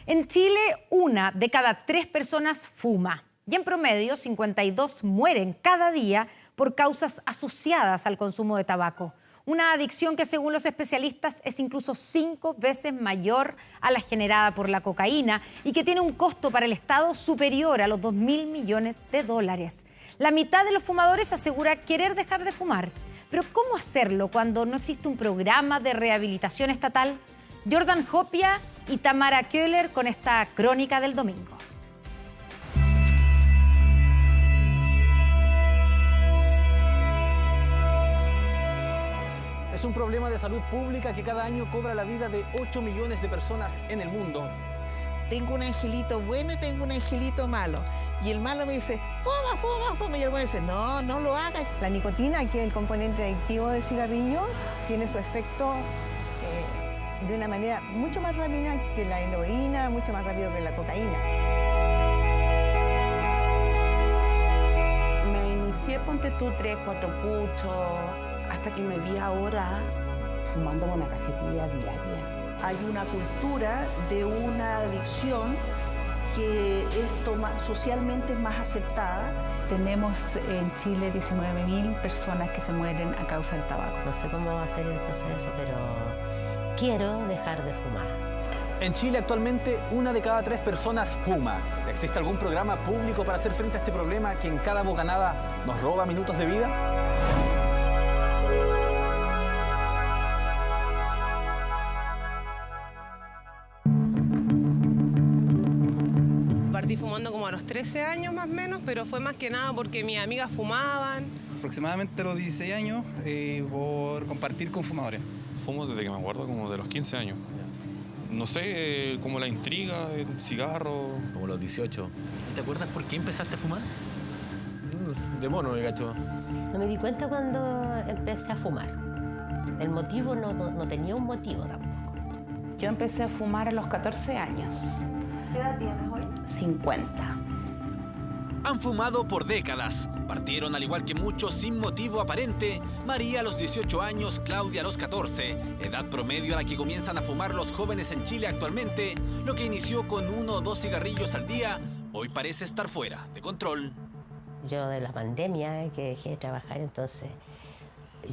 En Chile, 1 de cada 3 personas fuma. Y en promedio, 52 mueren cada día por causas asociadas al consumo de tabaco. Una adicción que, según los especialistas, es incluso 5 veces mayor a la generada por la cocaína y que tiene un costo para el Estado superior a los $2.000 millones. La mitad de los fumadores asegura querer dejar de fumar. Pero ¿cómo hacerlo cuando no existe un programa de rehabilitación estatal? Jordan Hopia y Tamara Köhler con esta crónica del domingo. Es un problema de salud pública que cada año cobra la vida de 8 millones de personas en el mundo. Tengo un angelito bueno y tengo un angelito malo. Y el malo me dice, fuma, fuma, fuma. Y el bueno dice, no, no lo hagas. La nicotina, que es el componente adictivo del cigarrillo, tiene su efecto de una manera mucho más rápida que la heroína, mucho más rápido que la cocaína. Me inicié, ponte tú, 3, 4 puchos, hasta que me vi ahora fumando una cajetilla diaria. Hay una cultura de una adicción que socialmente es más aceptada. Tenemos en Chile 19.000 personas que se mueren a causa del tabaco. No sé cómo va a ser el proceso, pero quiero dejar de fumar. En Chile actualmente 1 de cada 3 personas fuma. ¿Existe algún programa público para hacer frente a este problema que en cada bocanada nos roba minutos de vida? Partí fumando como a los 13 años más o menos, pero fue más que nada porque mis amigas fumaban. Aproximadamente a los 16 años por compartir con fumadores. Fumo desde que me acuerdo, como de los 15 años. No sé, como la intriga, el cigarro. Como los 18. ¿Te acuerdas por qué empezaste a fumar? De mono, me cacho. No me di cuenta cuando empecé a fumar. El motivo no tenía un motivo tampoco. Yo empecé a fumar a los 14 años. ¿Qué edad tienes hoy? 50. Han fumado por décadas. Partieron, al igual que muchos, sin motivo aparente. María a los 18 años, Claudia a los 14. Edad promedio a la que comienzan a fumar los jóvenes en Chile actualmente. Lo que inició con 1 o 2 cigarrillos al día, hoy parece estar fuera de control. Yo de la pandemia, que dejé de trabajar, entonces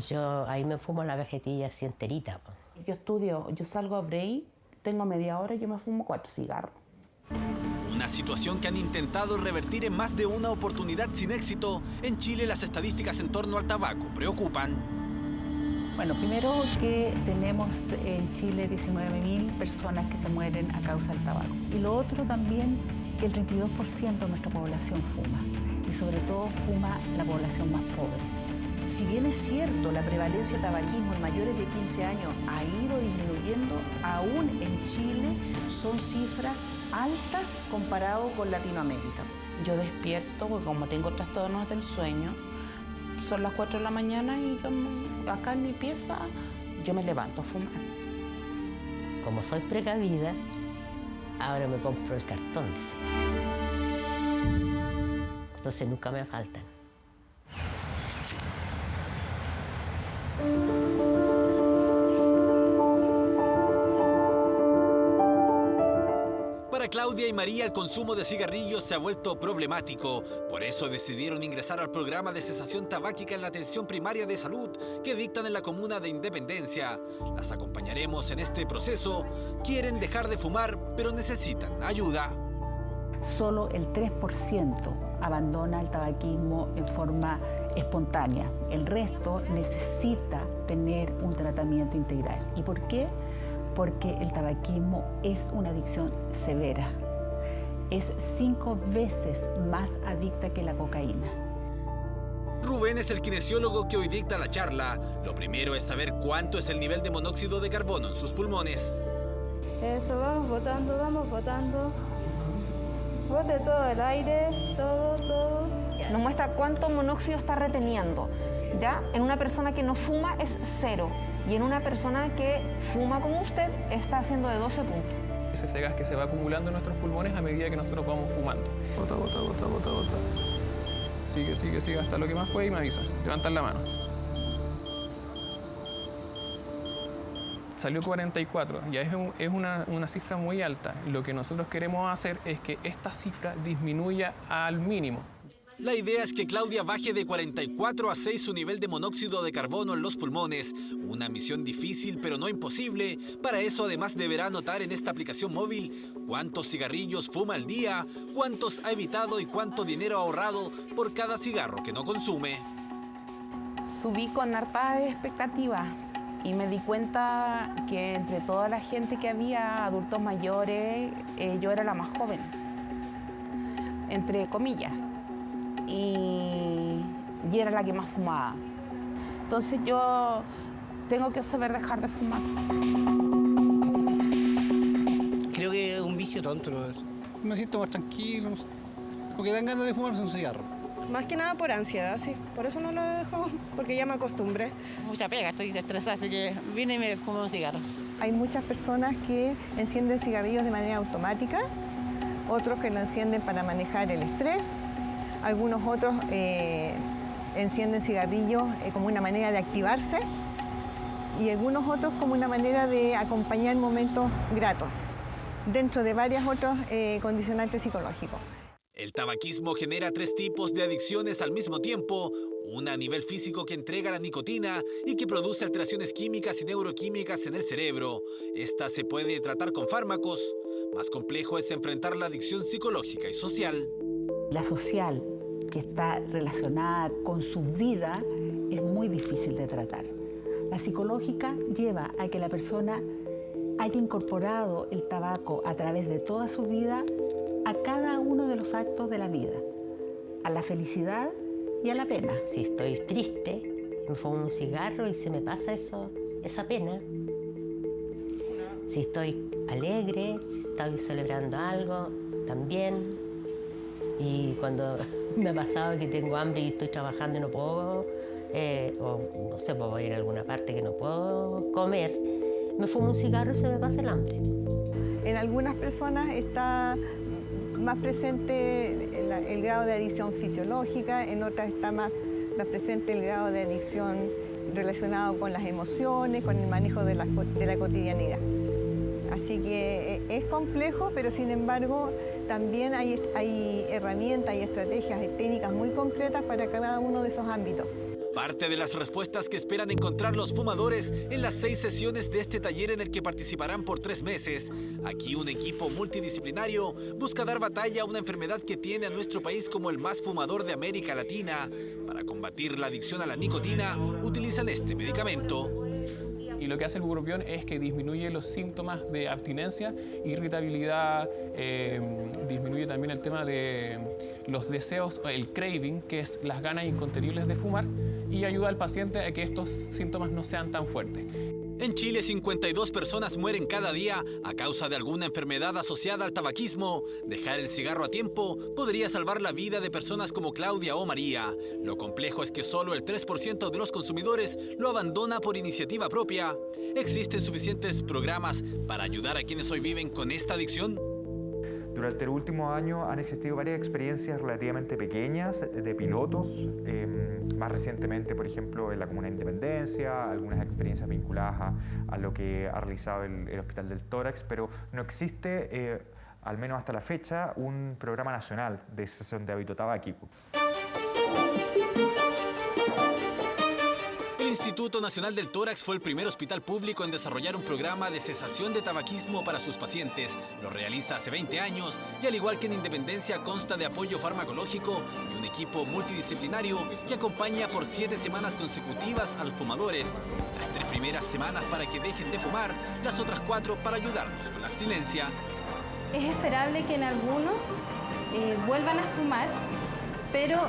yo ahí me fumo la cajetilla así enterita. Yo estudio, yo salgo a break, tengo media hora y yo me fumo 4 cigarros. Una situación que han intentado revertir en más de una oportunidad sin éxito. En Chile las estadísticas en torno al tabaco preocupan. Bueno, primero que tenemos en Chile 19.000 personas que se mueren a causa del tabaco. Y lo otro también, que el 32% de nuestra población fuma. Y sobre todo fuma la población más pobre. Si bien es cierto, la prevalencia de tabaquismo en mayores de 15 años ha ido disminuyendo, aún en Chile son cifras altas comparado con Latinoamérica. Yo despierto, porque como tengo trastornos del sueño, son las 4 de la mañana y acá en mi pieza yo me levanto a fumar. Como soy precavida, ahora me compro el cartón de cigarro. Entonces nunca me faltan. Para Claudia y María, el consumo de cigarrillos se ha vuelto problemático. Por eso decidieron ingresar al programa de cesación tabáquica en la atención primaria de salud que dictan en la comuna de Independencia. Las acompañaremos en este proceso. Quieren dejar de fumar, pero necesitan ayuda. Solo el 3% abandona el tabaquismo en forma espontánea. El resto necesita tener un tratamiento integral. ¿Y por qué? Porque el tabaquismo es una adicción severa. Es 5 veces más adicta que la cocaína. Rubén es el kinesiólogo que hoy dicta la charla. Lo primero es saber cuánto es el nivel de monóxido de carbono en sus pulmones. Eso, vamos botando. Bote todo el aire, todo. Nos muestra cuánto monóxido está reteniendo. ¿Ya? En una persona que no fuma es 0 y en una persona que fuma como usted está haciendo de 12 puntos. Es ese gas que se va acumulando en nuestros pulmones a medida que nosotros vamos fumando. Bota. Sigue hasta lo que más puede y me avisas. Levantar la mano. Salió 44, ya es una cifra muy alta. Lo que nosotros queremos hacer es que esta cifra disminuya al mínimo. La idea es que Claudia baje de 44 a 6 su nivel de monóxido de carbono en los pulmones. Una misión difícil, pero no imposible. Para eso, además, deberá anotar en esta aplicación móvil cuántos cigarrillos fuma al día, cuántos ha evitado y cuánto dinero ha ahorrado por cada cigarro que no consume. Subí con harta expectativa y me di cuenta que entre toda la gente que había, adultos mayores, yo era la más joven, entre comillas. Y era la que más fumaba. Entonces yo tengo que saber dejar de fumar. Creo que es un vicio tonto, ¿no? Me siento más tranquilo, porque dan ganas de fumarse un cigarro. Más que nada por ansiedad, sí. Por eso no lo he dejado, porque ya me acostumbré. Mucha pega, estoy estresada, así que vine y me fumé un cigarro. Hay muchas personas que encienden cigarrillos de manera automática, otros que lo encienden para manejar el estrés. Algunos otros encienden cigarrillos como una manera de activarse y algunos otros como una manera de acompañar momentos gratos, dentro de varios otros condicionantes psicológicos. El tabaquismo genera 3 tipos de adicciones al mismo tiempo. Una a nivel físico que entrega la nicotina y que produce alteraciones químicas y neuroquímicas en el cerebro. Esta se puede tratar con fármacos. Más complejo es enfrentar la adicción psicológica y social. La social, que está relacionada con su vida, es muy difícil de tratar. La psicológica lleva a que la persona haya incorporado el tabaco a través de toda su vida a cada uno de los actos de la vida, a la felicidad y a la pena. Si estoy triste, me fumo un cigarro y se me pasa esa pena. Si estoy alegre, si estoy celebrando algo, también. Y cuando me ha pasado que tengo hambre y estoy trabajando y no puedo, o no sé, puedo ir a alguna parte que no puedo comer, me fumo un cigarro y se me pasa el hambre. En algunas personas está más presente el grado de adicción fisiológica, en otras está más presente el grado de adicción relacionado con las emociones, con el manejo de la cotidianidad. Así que es complejo, pero sin embargo también hay herramientas y estrategias y técnicas muy concretas para cada uno de esos ámbitos. Parte de las respuestas que esperan encontrar los fumadores en las 6 sesiones de este taller en el que participarán por 3 meses. Aquí un equipo multidisciplinario busca dar batalla a una enfermedad que tiene a nuestro país como el más fumador de América Latina. Para combatir la adicción a la nicotina, utilizan este medicamento. Y lo que hace el bupropión es que disminuye los síntomas de abstinencia, irritabilidad, disminuye también el tema de los deseos, el craving, que es las ganas incontenibles de fumar, y ayuda al paciente a que estos síntomas no sean tan fuertes. En Chile, 52 personas mueren cada día a causa de alguna enfermedad asociada al tabaquismo. Dejar el cigarro a tiempo podría salvar la vida de personas como Claudia o María. Lo complejo es que solo el 3% de los consumidores lo abandona por iniciativa propia. ¿Existen suficientes programas para ayudar a quienes hoy viven con esta adicción? Durante el último año han existido varias experiencias relativamente pequeñas de pilotos, más recientemente, por ejemplo, en la Comuna de Independencia, algunas experiencias vinculadas a lo que ha realizado el Hospital del Tórax, pero no existe, al menos hasta la fecha, un programa nacional de cesación de hábito tabáquico. El Instituto Nacional del Tórax fue el primer hospital público en desarrollar un programa de cesación de tabaquismo para sus pacientes. Lo realiza hace 20 años y, al igual que en Independencia, consta de apoyo farmacológico y un equipo multidisciplinario que acompaña por 7 semanas consecutivas a los fumadores. Las 3 primeras semanas para que dejen de fumar, las otras 4 para ayudarnos con la abstinencia. Es esperable que en algunos vuelvan a fumar, pero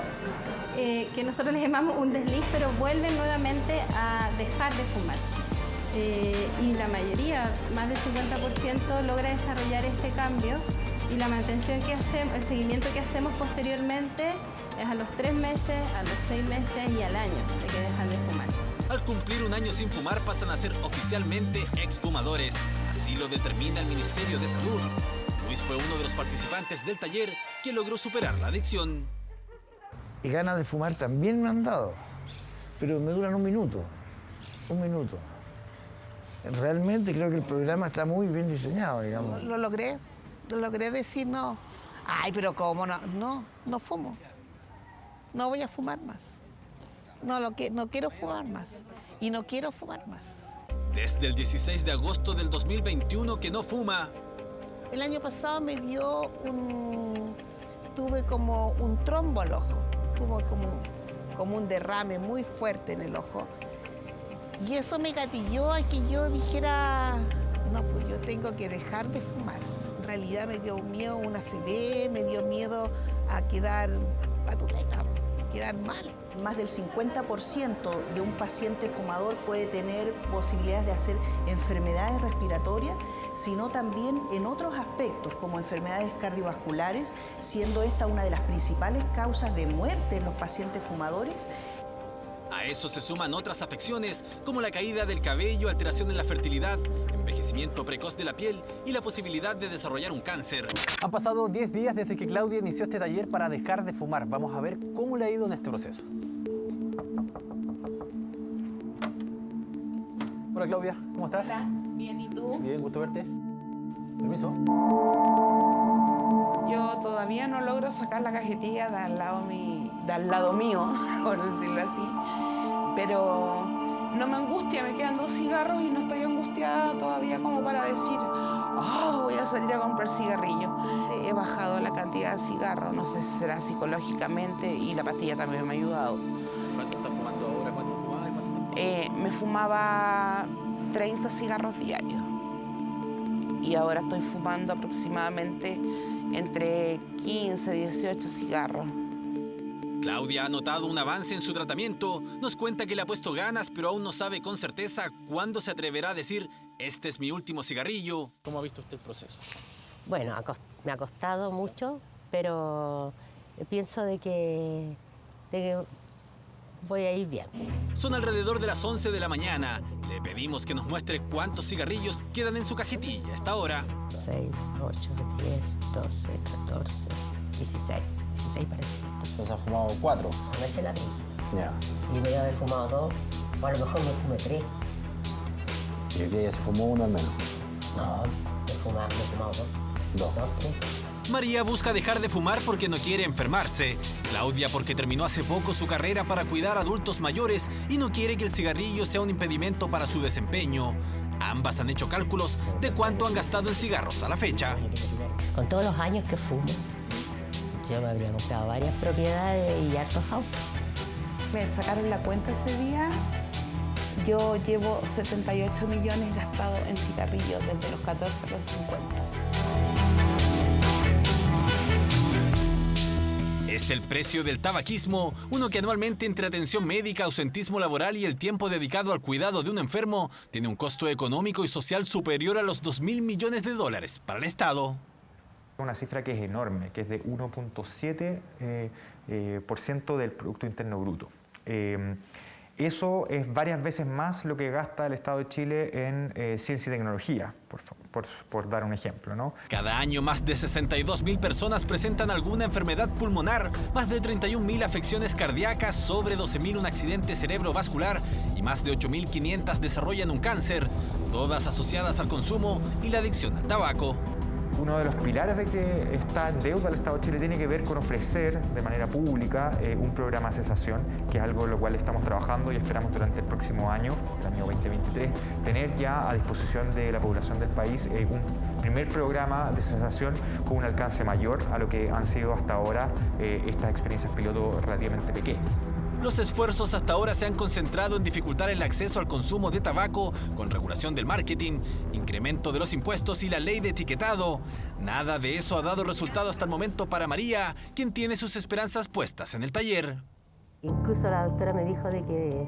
que nosotros les llamamos un desliz, pero vuelven nuevamente a dejar de fumar. Y la mayoría, más del 50%, logra desarrollar este cambio, y la mantención que hacemos, el seguimiento que hacemos posteriormente es a los 3 meses, a los 6 meses y al año de que dejan de fumar. Al cumplir un año sin fumar pasan a ser oficialmente exfumadores. Así lo determina el Ministerio de Salud. Luis fue uno de los participantes del taller que logró superar la adicción. Y ganas de fumar también me han dado, pero me duran un minuto. Realmente creo que el programa está muy bien diseñado, digamos. Lo logré decir no. Ay, pero ¿cómo no? No fumo. No voy a fumar más. No quiero fumar más. Y no quiero fumar más. Desde el 16 de agosto del 2021 que no fuma. El año pasado tuve como un trombo al ojo. Tuve como un derrame muy fuerte en el ojo. Y eso me gatilló a que yo dijera, no, pues yo tengo que dejar de fumar. En realidad me dio miedo una ACV, me dio miedo a quedar patuleca, quedar mal. Más del 50% de un paciente fumador puede tener posibilidades de hacer enfermedades respiratorias, sino también en otros aspectos, como enfermedades cardiovasculares, siendo esta una de las principales causas de muerte en los pacientes fumadores. A eso se suman otras afecciones como la caída del cabello, alteración en la fertilidad, envejecimiento precoz de la piel y la posibilidad de desarrollar un cáncer. Han pasado 10 días desde que Claudia inició este taller para dejar de fumar. Vamos a ver cómo le ha ido en este proceso. Hola Claudia, ¿cómo estás? Hola, bien, ¿y tú? Bien, gusto verte. Permiso. Yo todavía no logro sacar la cajetilla de al lado mío, por decirlo así. Pero no me angustia, me quedan 2 cigarros y no estoy angustiada todavía como para decir, voy a salir a comprar cigarrillos. He bajado la cantidad de cigarros, no sé si será psicológicamente, y la pastilla también me ha ayudado. ¿Cuánto estás fumando ahora? ¿Cuánto fumabas? Me fumaba 30 cigarros diarios. Y ahora estoy fumando aproximadamente entre 15 y 18 cigarros. Claudia ha notado un avance en su tratamiento. Nos cuenta que le ha puesto ganas, pero aún no sabe con certeza cuándo se atreverá a decir, este es mi último cigarrillo. ¿Cómo ha visto usted el proceso? Bueno, me ha costado mucho, pero pienso de que voy a ir bien. Son alrededor de las 11 de la mañana. Le pedimos que nos muestre cuántos cigarrillos quedan en su cajetilla a esta hora. 6, 8, 10, 12, 14, 16. 16 parece. Entonces ha fumado 4. Anoche la vi. Ya. Y voy a haber fumado 2, o a lo mejor me fumé 3. Y hoy día ya se fumó 1 al menos. No, me he fumado 2. 3. María busca dejar de fumar porque no quiere enfermarse. Claudia porque terminó hace poco su carrera para cuidar a adultos mayores y no quiere que el cigarrillo sea un impedimento para su desempeño. Ambas han hecho cálculos de cuánto han gastado en cigarros a la fecha. Con todos los años que fumo, yo me habría comprado varias propiedades y hartos autos. Me sacaron la cuenta ese día. Yo llevo 78 millones gastados en cigarrillos desde los 14 a los 50. Es el precio del tabaquismo, uno que anualmente entre atención médica, ausentismo laboral y el tiempo dedicado al cuidado de un enfermo, tiene un costo económico y social superior a los $2.000 millones para el Estado. Una cifra que es enorme, que es de 1.7% del Producto Interno Bruto. Eso es varias veces más lo que gasta el Estado de Chile en ciencia y tecnología, por dar un ejemplo, ¿no? Cada año más de 62.000 personas presentan alguna enfermedad pulmonar, más de 31.000 afecciones cardíacas, sobre 12.000 un accidente cerebrovascular y más de 8.500 desarrollan un cáncer, todas asociadas al consumo y la adicción al tabaco. Uno de los pilares de que está en deuda el Estado de Chile tiene que ver con ofrecer de manera pública un programa de cesación, que es algo en lo cual estamos trabajando y esperamos durante el próximo año, el año 2023, tener ya a disposición de la población del país un primer programa de cesación con un alcance mayor a lo que han sido hasta ahora estas experiencias piloto relativamente pequeñas. Los esfuerzos hasta ahora se han concentrado en dificultar el acceso al consumo de tabaco con regulación del marketing, incremento de los impuestos y la ley de etiquetado. Nada de eso ha dado resultado hasta el momento para María, quien tiene sus esperanzas puestas en el taller. Incluso la doctora me dijo de que,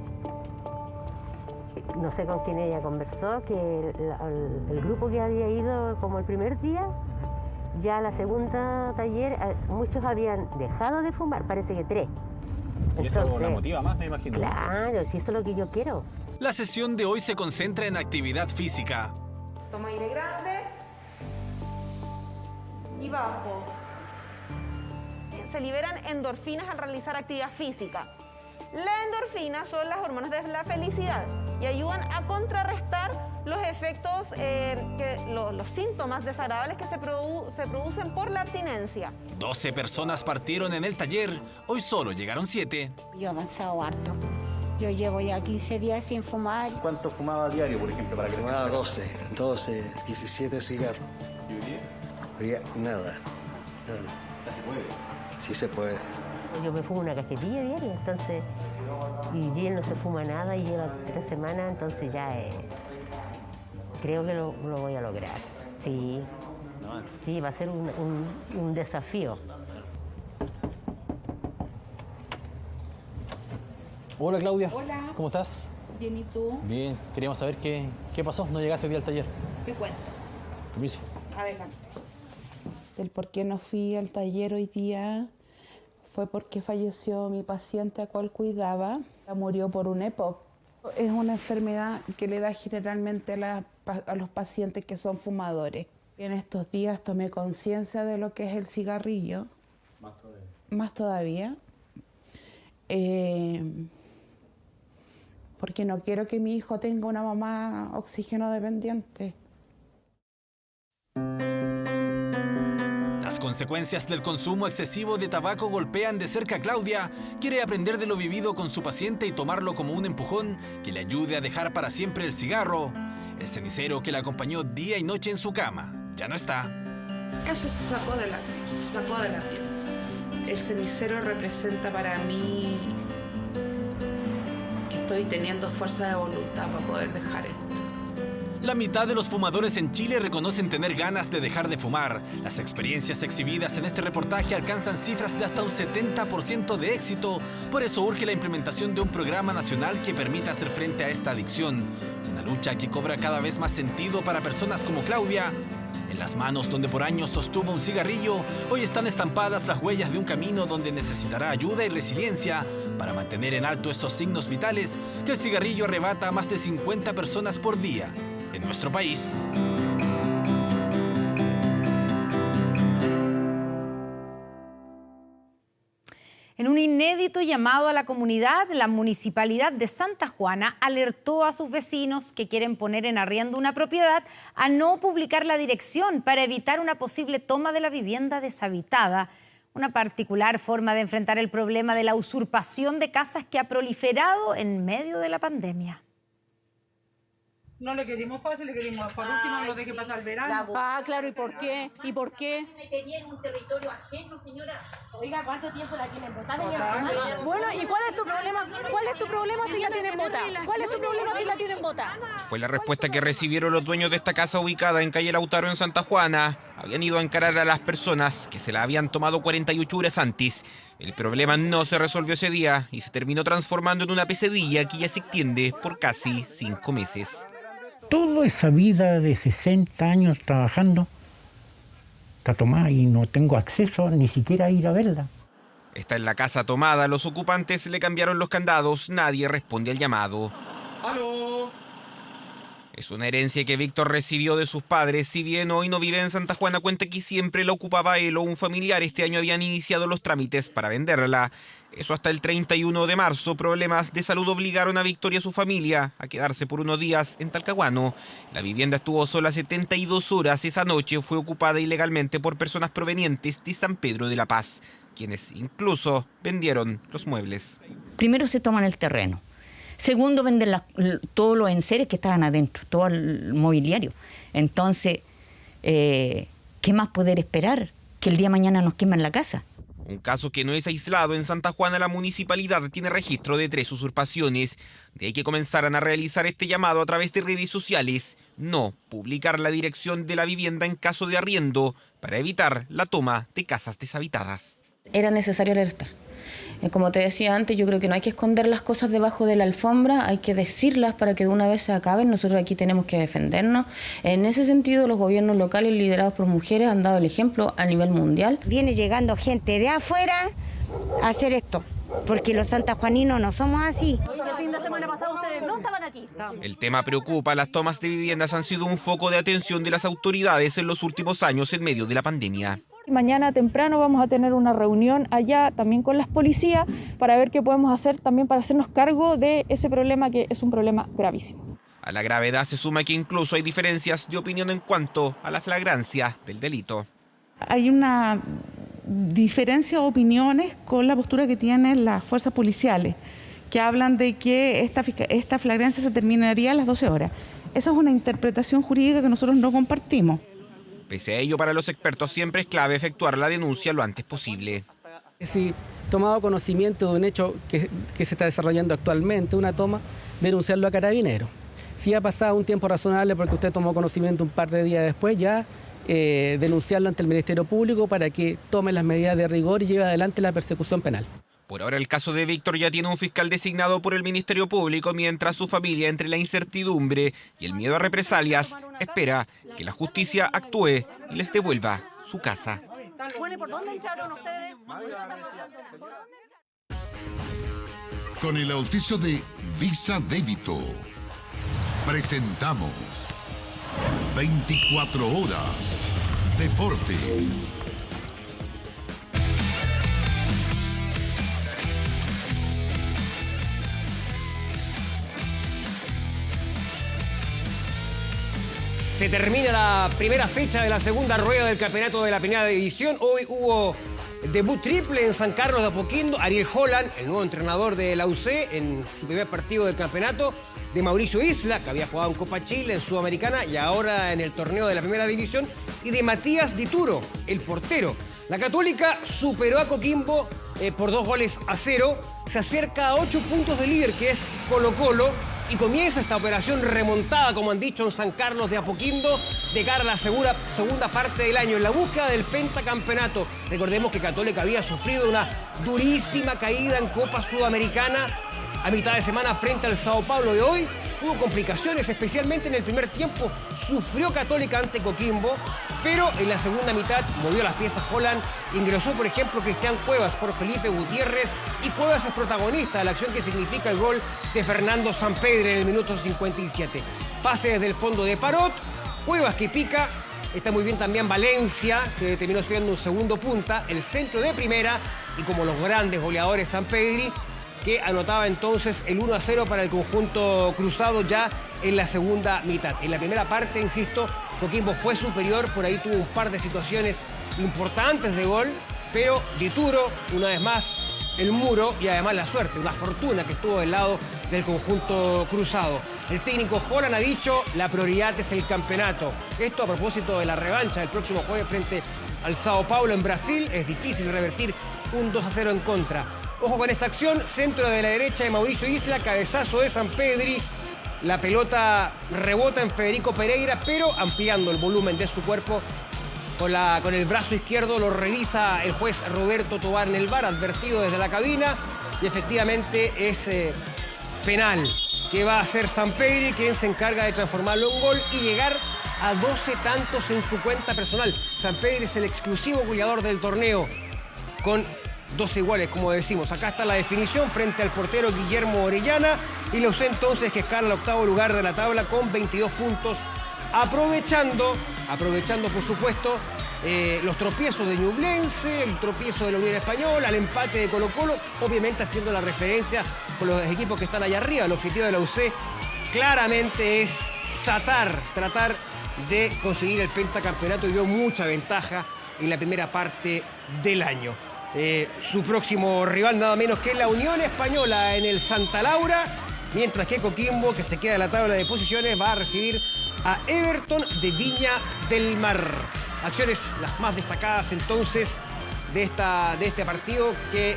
no sé con quién ella conversó, que el grupo que había ido como el primer día, ya la segunda taller, muchos habían dejado de fumar, parece que 3. Y eso la motiva más, me imagino. Claro, si eso es lo que yo quiero. La sesión de hoy se concentra en actividad física. Toma aire grande y bajo. Se liberan endorfinas al realizar actividad física. Las endorfinas son las hormonas de la felicidad y ayudan a contrarrestar los efectos, los síntomas desagradables que se producen por la abstinencia. 12 personas partieron en el taller, hoy solo llegaron 7. Yo he avanzado harto. Yo llevo ya 15 días sin fumar. ¿Cuánto fumaba a diario, por ejemplo? Para que fumaba 12, 17 cigarros. ¿Y hoy día? Hoy día nada. ¿Ya se puede? Sí se puede. Yo me fumo una cajetilla diaria, entonces, y él no se fuma nada y lleva 3 semanas, entonces ya creo que lo voy a lograr. Sí, sí, va a ser un desafío. Hola Claudia. Hola. ¿Cómo estás? Bien, ¿y tú? Bien, queríamos saber qué pasó, no llegaste hoy día al taller. Te cuento. Permiso. Adelante. El por qué no fui al taller hoy día fue porque falleció mi paciente a cual cuidaba. Murió por un EPOC. Es una enfermedad que le da generalmente a los pacientes que son fumadores. En estos días tomé conciencia de lo que es el cigarrillo. Más todavía. Porque no quiero que mi hijo tenga una mamá oxígeno dependiente. Las consecuencias del consumo excesivo de tabaco golpean de cerca a Claudia. Quiere aprender de lo vivido con su paciente y tomarlo como un empujón que le ayude a dejar para siempre el cigarro. El cenicero que la acompañó día y noche en su cama ya no está. Eso se sacó de la pieza. El cenicero representa para mí que estoy teniendo fuerza de voluntad para poder dejar esto. La mitad de los fumadores en Chile reconocen tener ganas de dejar de fumar. Las experiencias exhibidas en este reportaje alcanzan cifras de hasta un 70% de éxito. Por eso urge la implementación de un programa nacional que permita hacer frente a esta adicción. Una lucha que cobra cada vez más sentido para personas como Claudia. En las manos donde por años sostuvo un cigarrillo, hoy están estampadas las huellas de un camino donde necesitará ayuda y resiliencia para mantener en alto esos signos vitales que el cigarrillo arrebata a más de 50 personas por día en nuestro país. En un inédito llamado a la comunidad, la Municipalidad de Santa Juana alertó a sus vecinos que quieren poner en arriendo una propiedad a no publicar la dirección para evitar una posible toma de la vivienda deshabitada. Una particular forma de enfrentar el problema de la usurpación de casas que ha proliferado en medio de la pandemia. No le querimos fácil, le querimos por último que lo deje pasar el verano. Claro, ¿y por qué? ¿Y por qué? Me quería en un territorio ajeno, señora. Oiga, ¿cuánto tiempo la tienen botada? Bueno, ¿y cuál es tu problema? ¿Cuál es tu problema si la tienen botada? ¿Cuál es tu problema si la tienen botada? Fue la respuesta que recibieron los dueños de esta casa ubicada en calle Lautaro en Santa Juana. Habían ido a encarar a las personas que se la habían tomado 48 horas antes. El problema no se resolvió ese día y se terminó transformando en una pesadilla que ya se extiende por casi 5 meses. Toda esa vida de 60 años trabajando está tomada y no tengo acceso ni siquiera a ir a verla. Está en la casa tomada, los ocupantes le cambiaron los candados, nadie responde al llamado. ¡Aló! Es una herencia que Víctor recibió de sus padres. Si bien hoy no vive en Santa Juana, cuenta que siempre la ocupaba él o un familiar. Este año habían iniciado los trámites para venderla. Eso hasta el 31 de marzo. Problemas de salud obligaron a Víctor y a su familia a quedarse por unos días en Talcahuano. La vivienda estuvo sola 72 horas. Esa noche fue ocupada ilegalmente por personas provenientes de San Pedro de la Paz, quienes incluso vendieron los muebles. Primero se toman el terreno. Segundo, venden todos los enseres que estaban adentro, todo el mobiliario. Entonces, ¿qué más poder esperar? Que el día de mañana nos quemen la casa. Un caso que no es aislado. En Santa Juana la municipalidad tiene registro de 3 usurpaciones. De ahí que comenzaran a realizar este llamado a través de redes sociales. No publicar la dirección de la vivienda en caso de arriendo para evitar la toma de casas deshabitadas. Era necesario alertar. Como te decía antes, yo creo que no hay que esconder las cosas debajo de la alfombra, hay que decirlas para que de una vez se acaben. Nosotros aquí tenemos que defendernos. En ese sentido, los gobiernos locales liderados por mujeres han dado el ejemplo a nivel mundial. Viene llegando gente de afuera a hacer esto, porque los santajuaninos no somos así. El fin de semana pasado ustedes no estaban aquí. El tema preocupa. Las tomas de viviendas han sido un foco de atención de las autoridades en los últimos años en medio de la pandemia. Mañana temprano vamos a tener una reunión allá también con las policías para ver qué podemos hacer también para hacernos cargo de ese problema, que es un problema gravísimo. A la gravedad se suma que incluso hay diferencias de opinión en cuanto a la flagrancia del delito. Hay una diferencia de opiniones con la postura que tienen las fuerzas policiales, que hablan de que esta flagrancia se terminaría a las 12 horas. Esa es una interpretación jurídica que nosotros no compartimos. Pese a ello, para los expertos siempre es clave efectuar la denuncia lo antes posible. Si tomado conocimiento de un hecho que se está desarrollando actualmente, una toma, denunciarlo a Carabineros. Si ha pasado un tiempo razonable porque usted tomó conocimiento un par de días después, ya denunciarlo ante el Ministerio Público para que tome las medidas de rigor y lleve adelante la persecución penal. Por ahora el caso de Víctor ya tiene un fiscal designado por el Ministerio Público, mientras su familia, entre la incertidumbre y el miedo a represalias, espera que la justicia actúe y les devuelva su casa. ¿Por dónde entraron ustedes? Con el auspicio de Visa Débito, presentamos 24 horas Deportes. Se termina la primera fecha de la segunda rueda del campeonato de la primera división. Hoy hubo debut triple en San Carlos de Apoquindo. Ariel Holland, el nuevo entrenador de la UC, en su primer partido del campeonato. De Mauricio Isla, que había jugado en Copa Chile, en Sudamericana y ahora en el torneo de la primera división. Y de Matías Dituro, el portero. La Católica superó a Coquimbo por 2-0. Se acerca a 8 puntos de líder, que es Colo-Colo. Y comienza esta operación remontada, como han dicho, en San Carlos de Apoquindo, de cara a la segunda parte del año, en la búsqueda del pentacampeonato. Recordemos que Católica había sufrido una durísima caída en Copa Sudamericana a mitad de semana frente al Sao Paulo de hoy. Tuvo complicaciones, especialmente en el primer tiempo. Sufrió Católica ante Coquimbo, pero en la segunda mitad movió las piezas Holland. Ingresó, por ejemplo, Cristian Cuevas por Felipe Gutiérrez, y Cuevas es protagonista de la acción que significa el gol de Fernando Sampedri en el minuto 57. Pase desde el fondo de Parot, Cuevas que pica. Está muy bien también Valencia, que terminó siendo un segundo punta, el centro de primera, y como los grandes goleadores Sampedri, que anotaba entonces el 1-0 para el conjunto cruzado ya en la segunda mitad. En la primera parte, insisto, Coquimbo fue superior, por ahí tuvo un par de situaciones importantes de gol, pero Dituro, una vez más, el muro y además la suerte, una fortuna que estuvo del lado del conjunto cruzado. El técnico Holland ha dicho, la prioridad es el campeonato. Esto a propósito de la revancha del próximo jueves frente al Sao Paulo en Brasil. Es difícil revertir un 2-0 en contra. Ojo con esta acción, centro de la derecha de Mauricio Isla, cabezazo de Sampedri. La pelota rebota en Federico Pereira, pero ampliando el volumen de su cuerpo con el brazo izquierdo, lo revisa el juez Roberto Tobar en el VAR, advertido desde la cabina, y efectivamente es penal que va a hacer Sampedri, quien se encarga de transformarlo en gol y llegar a 12 tantos en su cuenta personal. Sampedri es el exclusivo goleador del torneo, con 12 iguales, como decimos. Acá está la definición frente al portero Guillermo Orellana, y lo sé entonces que escala al octavo lugar de la tabla con 22 puntos, aprovechando por supuesto los tropiezos de Ñublense, el tropiezo de la Unión Española, el empate de Colo-Colo, obviamente haciendo la referencia con los equipos que están allá arriba. El objetivo de la UC claramente es tratar de conseguir el pentacampeonato, y dio mucha ventaja en la primera parte del año. Su próximo rival nada menos que la Unión Española en el Santa Laura, mientras que Coquimbo, que se queda en la tabla de posiciones, va a recibir a Everton de Viña del Mar. Acciones las más destacadas entonces de este partido que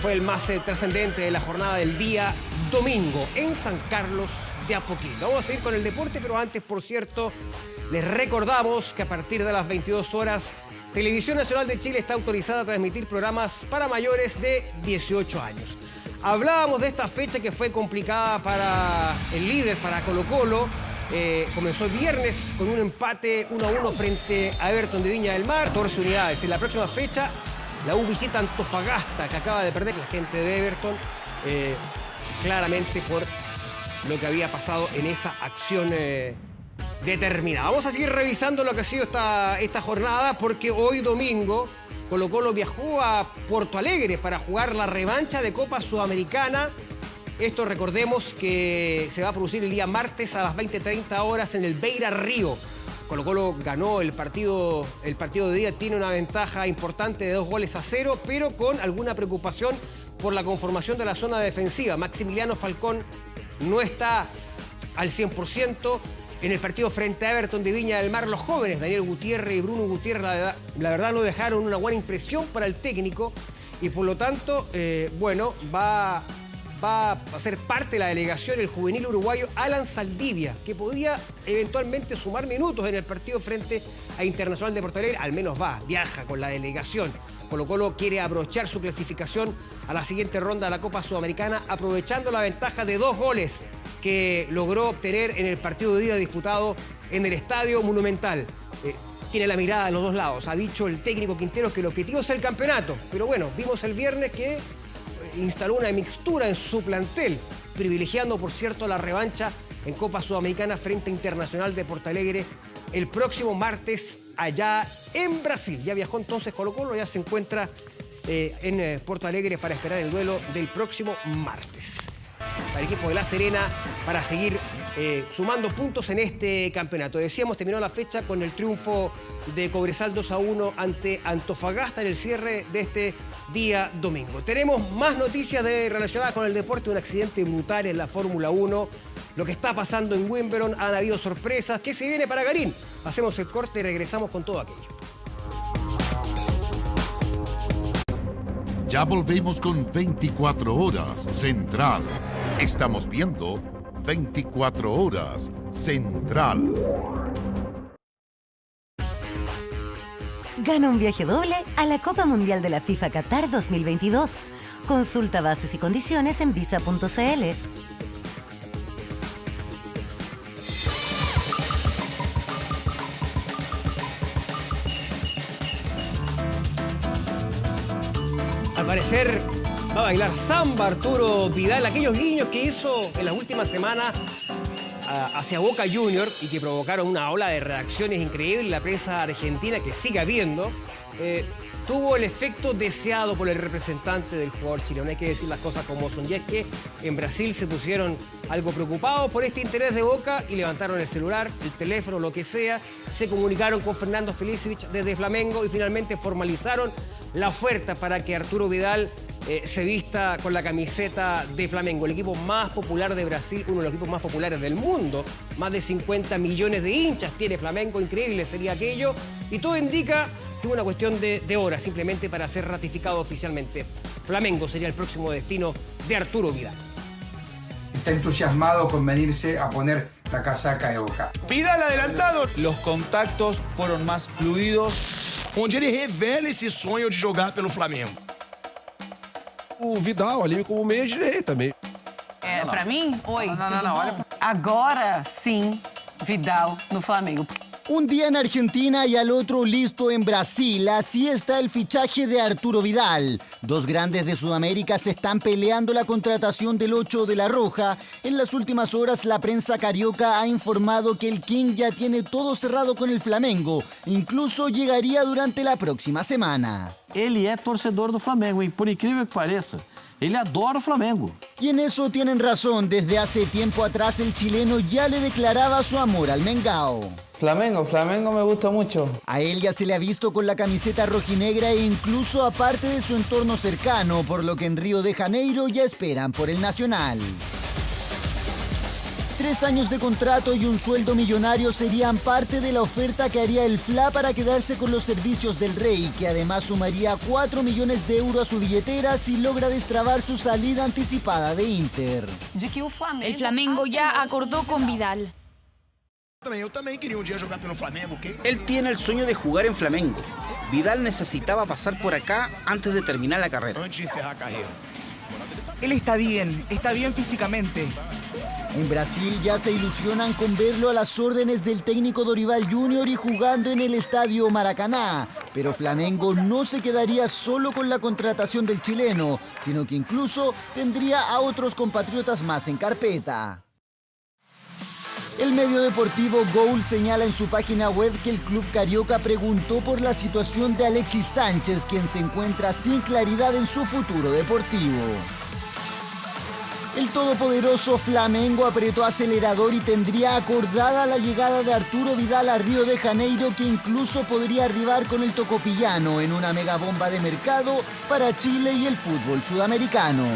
fue el más trascendente de la jornada del día domingo en San Carlos de Apoquindo. Vamos a seguir con el deporte, pero antes, por cierto, les recordamos que a partir de las 22 horas, Televisión Nacional de Chile está autorizada a transmitir programas para mayores de 18 años. Hablábamos de esta fecha que fue complicada para el líder, para Colo-Colo. Comenzó el viernes con un empate 1-1 frente a Everton de Viña del Mar. 14 unidades. En la próxima fecha, la U visita Antofagasta, que acaba de perder la gente de Everton, claramente por lo que había pasado en esa acción determinada. Vamos a seguir revisando lo que ha sido esta jornada, porque hoy domingo Colo-Colo viajó a Porto Alegre para jugar la revancha de Copa Sudamericana. Esto, recordemos, que se va a producir el día martes a las 20:30 horas en el Beira Río. Colo-Colo ganó el partido de día, tiene una ventaja importante de 2-0, pero con alguna preocupación por la conformación de la zona defensiva. Maximiliano Falcón no está al 100%. En el partido frente a Everton de Viña del Mar, los jóvenes Daniel Gutiérrez y Bruno Gutiérrez, la verdad, no dejaron una buena impresión para el técnico, y por lo tanto, va a ser parte de la delegación el juvenil uruguayo Alan Saldivia, que podría eventualmente sumar minutos en el partido frente a Internacional de Porto Alegre. Al menos viaja con la delegación. Colo-Colo quiere abrochar su clasificación a la siguiente ronda de la Copa Sudamericana, aprovechando la ventaja de 2 goles que logró obtener en el partido de día disputado en el Estadio Monumental. Tiene la mirada de los dos lados. Ha dicho el técnico Quinteros que el objetivo es el campeonato, pero bueno, vimos el viernes que instaló una mixtura en su plantel, privilegiando, por cierto, la revancha en Copa Sudamericana frente a Internacional de Porto Alegre el próximo martes allá en Brasil. Ya viajó entonces Colo-Colo, ya se encuentra en Porto Alegre para esperar el duelo del próximo martes. Para el equipo de La Serena, para seguir sumando puntos en este campeonato. Decíamos, terminó la fecha con el triunfo de Cobresal 2-1 ante Antofagasta en el cierre de este día domingo. Tenemos más noticias relacionadas con el deporte. Un accidente brutal en la Fórmula 1. Lo que está pasando en Wimbledon, han habido sorpresas. ¿Qué se viene para Garín? Hacemos el corte y regresamos con todo aquello. Ya volvemos con 24 horas Central. Estamos viendo 24 horas Central. Gana un viaje doble a la Copa Mundial de la FIFA Qatar 2022. Consulta bases y condiciones en visa.cl. Al parecer va a bailar samba Arturo Vidal. Aquellos guiños que hizo en las últimas semanas hacia Boca Juniors y que provocaron una ola de reacciones increíbles en la prensa argentina, que sigue habiendo, tuvo el efecto deseado por el representante del jugador chileno. Hay que decir las cosas como son. Y es que en Brasil se pusieron algo preocupados por este interés de Boca y levantaron el celular, el teléfono, lo que sea. Se comunicaron con Fernando Felicevich desde Flamengo y finalmente formalizaron la oferta para que Arturo Vidal se vista con la camiseta de Flamengo, el equipo más popular de Brasil, uno de los equipos más populares del mundo. Más de 50 millones de hinchas tiene Flamengo, increíble sería aquello. Y todo indica que es una cuestión de horas, simplemente para ser ratificado oficialmente. Flamengo sería el próximo destino de Arturo Vidal. Está entusiasmado con venirse a poner la casaca de Boca. Vidal adelantado. Los contactos fueron más fluidos, onde ele revela esse sonho de jogar pelo Flamengo. O Vidal ali como meia direita mesmo. Pra mim, oi. Não, olha. Agora sim, Vidal no Flamengo. Un día en Argentina y al otro listo en Brasil. Así está el fichaje de Arturo Vidal. Dos grandes de Sudamérica se están peleando la contratación del 8 de La Roja. En las últimas horas, la prensa carioca ha informado que el King ya tiene todo cerrado con el Flamengo. Incluso llegaría durante la próxima semana. Ele é torcedor do Flamengo, e por incrível que pareça, ele adora o Flamengo. Y en eso tienen razón. Desde hace tiempo atrás el chileno ya le declaraba su amor al Mengao. Flamengo me gusta mucho. A él ya se le ha visto con la camiseta rojinegra e incluso aparte de su entorno cercano, por lo que en Río de Janeiro ya esperan por el Nacional. 3 años de contrato y un sueldo millonario serían parte de la oferta que haría el FLA para quedarse con los servicios del Rey, que además sumaría 4 millones de euros a su billetera si logra destrabar su salida anticipada de Inter. El Flamengo ya acordó con Vidal. Él tiene el sueño de jugar en Flamengo. Vidal necesitaba pasar por acá antes de terminar la carrera. Él está bien físicamente. En Brasil ya se ilusionan con verlo a las órdenes del técnico Dorival Júnior y jugando en el estadio Maracaná. Pero Flamengo no se quedaría solo con la contratación del chileno, sino que incluso tendría a otros compatriotas más en carpeta. El medio deportivo Goal señala en su página web que el club carioca preguntó por la situación de Alexis Sánchez, quien se encuentra sin claridad en su futuro deportivo. El todopoderoso Flamengo apretó acelerador y tendría acordada la llegada de Arturo Vidal a Río de Janeiro, que incluso podría arribar con el tocopillano en una megabomba de mercado para Chile y el fútbol sudamericano.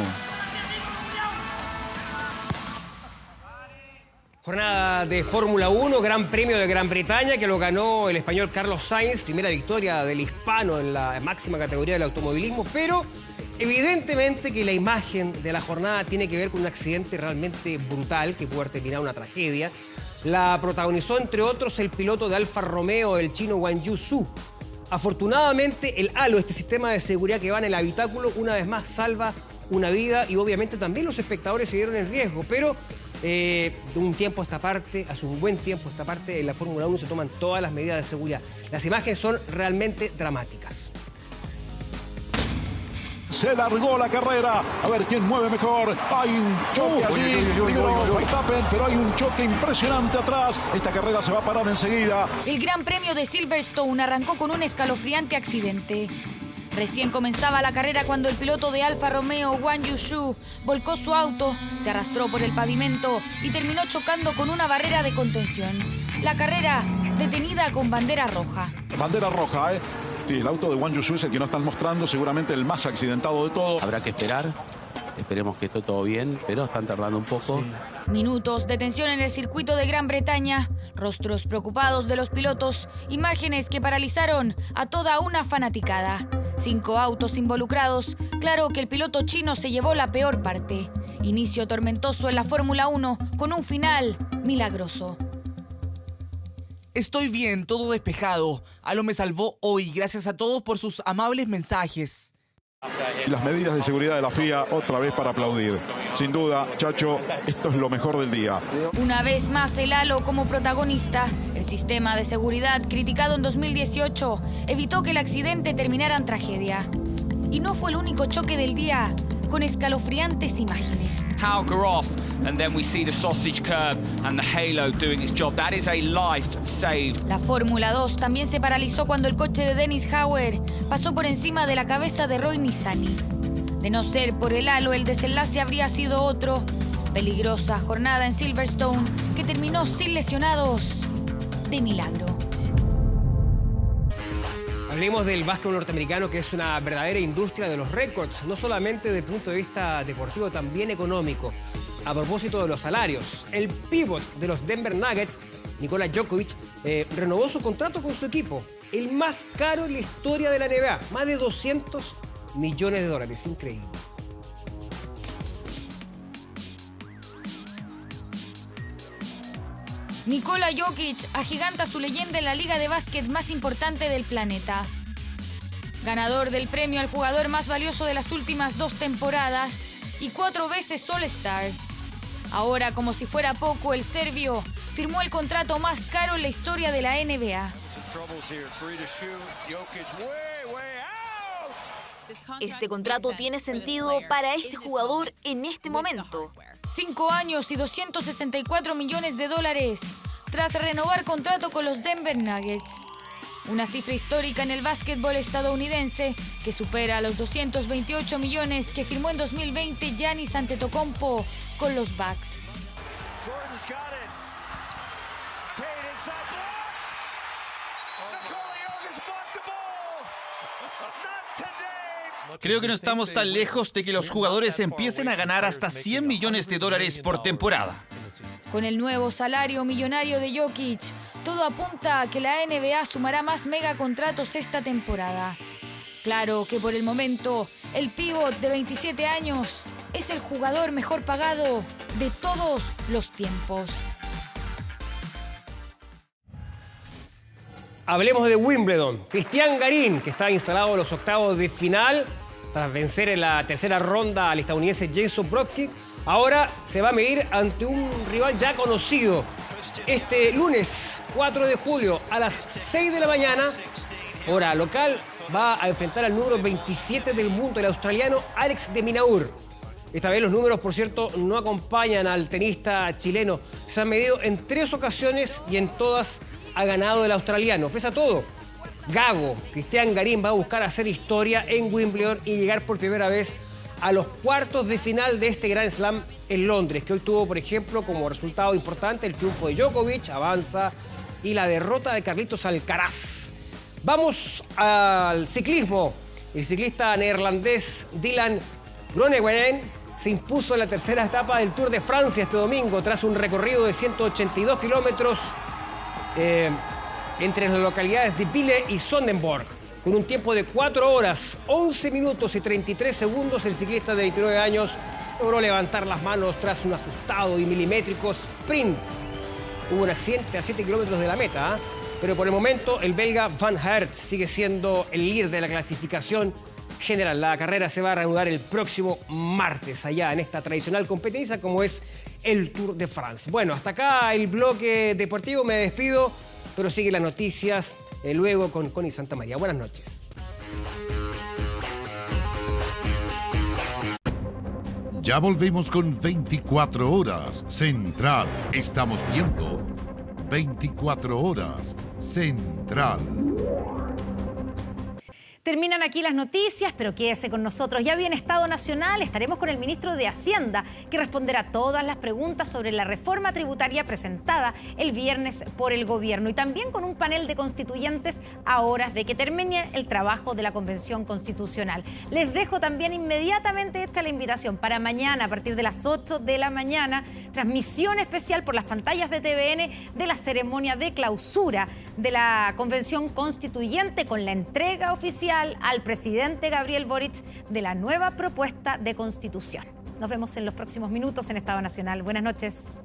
Jornada de Fórmula 1, Gran Premio de Gran Bretaña, que lo ganó el español Carlos Sainz, primera victoria del hispano en la máxima categoría del automovilismo, pero evidentemente que la imagen de la jornada tiene que ver con un accidente realmente brutal que pudo haber terminado una tragedia. La protagonizó, entre otros, el piloto de Alfa Romeo, el chino Guan Yu Zhou. Afortunadamente, el halo, este sistema de seguridad que va en el habitáculo, una vez más salva una vida y obviamente también los espectadores se vieron en riesgo, pero de un tiempo a esta parte, hace un buen tiempo a esta parte, en la Fórmula 1 se toman todas las medidas de seguridad. Las imágenes son realmente dramáticas. Se largó la carrera, a ver quién mueve mejor. Hay un choque allí, primero Verstappen, pero hay un choque impresionante atrás. Esta carrera se va a parar enseguida. El Gran Premio de Silverstone arrancó con un escalofriante accidente. Recién comenzaba la carrera cuando el piloto de Alfa Romeo, Guan Yu Zhou, volcó su auto, se arrastró por el pavimento y terminó chocando con una barrera de contención. La carrera detenida con bandera roja. Bandera roja, ¿eh? Sí, el auto de Guan Yu Zhou es el que no están mostrando, seguramente el más accidentado de todos. Habrá que esperar, esperemos que esté todo bien, pero están tardando un poco. Minutos de tensión en el circuito de Gran Bretaña, rostros preocupados de los pilotos, imágenes que paralizaron a toda una fanaticada. 5 autos involucrados, claro que el piloto chino se llevó la peor parte. Inicio tormentoso en la Fórmula 1 con un final milagroso. Estoy bien, todo despejado. Alo me salvó hoy, gracias a todos por sus amables mensajes. Las medidas de seguridad de la FIA otra vez para aplaudir. Sin duda, Chacho, esto es lo mejor del día. Una vez más el halo como protagonista. El sistema de seguridad criticado en 2018 evitó que el accidente terminara en tragedia. Y no fue el único choque del día, con escalofriantes imágenes. Hauger off, and then we see the sausage curb and the halo doing its job. That is a life saved. La Fórmula 2 también se paralizó cuando el coche de Dennis Hauer pasó por encima de la cabeza de Roy Nissany. De no ser por el halo, el desenlace habría sido otro. Peligrosa jornada en Silverstone que terminó sin lesionados de milagro. Hablemos del básquetbol norteamericano, que es una verdadera industria de los récords, no solamente desde el punto de vista deportivo, también económico. A propósito de los salarios, el pívot de los Denver Nuggets, Nikola Jokic, renovó su contrato con su equipo, el más caro en la historia de la NBA, más de $200 millones, increíble. Nikola Jokic agiganta su leyenda en la liga de básquet más importante del planeta. Ganador del premio al jugador más valioso de las últimas 2 temporadas y 4 veces All-Star. Ahora, como si fuera poco, el serbio firmó el contrato más caro en la historia de la NBA. Este contrato tiene sentido para este jugador en este momento. 5 años y $264 millones tras renovar contrato con los Denver Nuggets. Una cifra histórica en el básquetbol estadounidense que supera los 228 millones que firmó en 2020 Giannis Antetokounmpo con los Bucks. Creo que no estamos tan lejos de que los jugadores empiecen a ganar hasta $100 millones por temporada. Con el nuevo salario millonario de Jokic, todo apunta a que la NBA sumará más megacontratos esta temporada. Claro que por el momento, el pívot de 27 años es el jugador mejor pagado de todos los tiempos. Hablemos de Wimbledon. Cristian Garín, que está instalado en los octavos de final, tras vencer en la tercera ronda al estadounidense Jason Brockie, ahora se va a medir ante un rival ya conocido. Este lunes 4 de julio a las 6 de la mañana, hora local, va a enfrentar al número 27 del mundo, el australiano Alex de Minaur. Esta vez los números, por cierto, no acompañan al tenista chileno. Se han medido en 3 ocasiones y en todas ha ganado el australiano. Pese a todo, Gago, Cristian Garín, va a buscar hacer historia en Wimbledon y llegar por primera vez a los cuartos de final de este Grand Slam en Londres, que hoy tuvo, por ejemplo, como resultado importante el triunfo de Djokovic, avanza, y la derrota de Carlitos Alcaraz. Vamos al ciclismo. El ciclista neerlandés Dylan Groenewegen se impuso en la tercera etapa del Tour de Francia este domingo tras un recorrido de 182 kilómetros entre las localidades de Ville y Sonderborg. Con un tiempo de 4 horas, 11 minutos y 33 segundos, el ciclista de 29 años logró levantar las manos tras un ajustado y milimétrico sprint. Hubo un accidente a 7 kilómetros de la meta, pero por el momento el belga Van Aert sigue siendo el líder de la clasificación general. La carrera se va a reanudar el próximo martes allá en esta tradicional competencia como es el Tour de France. Bueno, hasta acá el bloque deportivo. Me despido, pero siguen las noticias luego con Connie Santamaría. Buenas noches. Ya volvemos con 24 horas Central. Estamos viendo 24 horas Central. Terminan aquí las noticias, pero quédese con nosotros. Ya viene Estado Nacional, estaremos con el ministro de Hacienda, que responderá todas las preguntas sobre la reforma tributaria presentada el viernes por el gobierno. Y también con un panel de constituyentes a horas de que termine el trabajo de la Convención Constitucional. Les dejo también inmediatamente hecha la invitación para mañana, a partir de las 8 de la mañana, transmisión especial por las pantallas de TVN de la ceremonia de clausura de la Convención Constituyente con la entrega oficial al presidente Gabriel Boric de la nueva propuesta de constitución. Nos vemos en los próximos minutos en Estado Nacional. Buenas noches.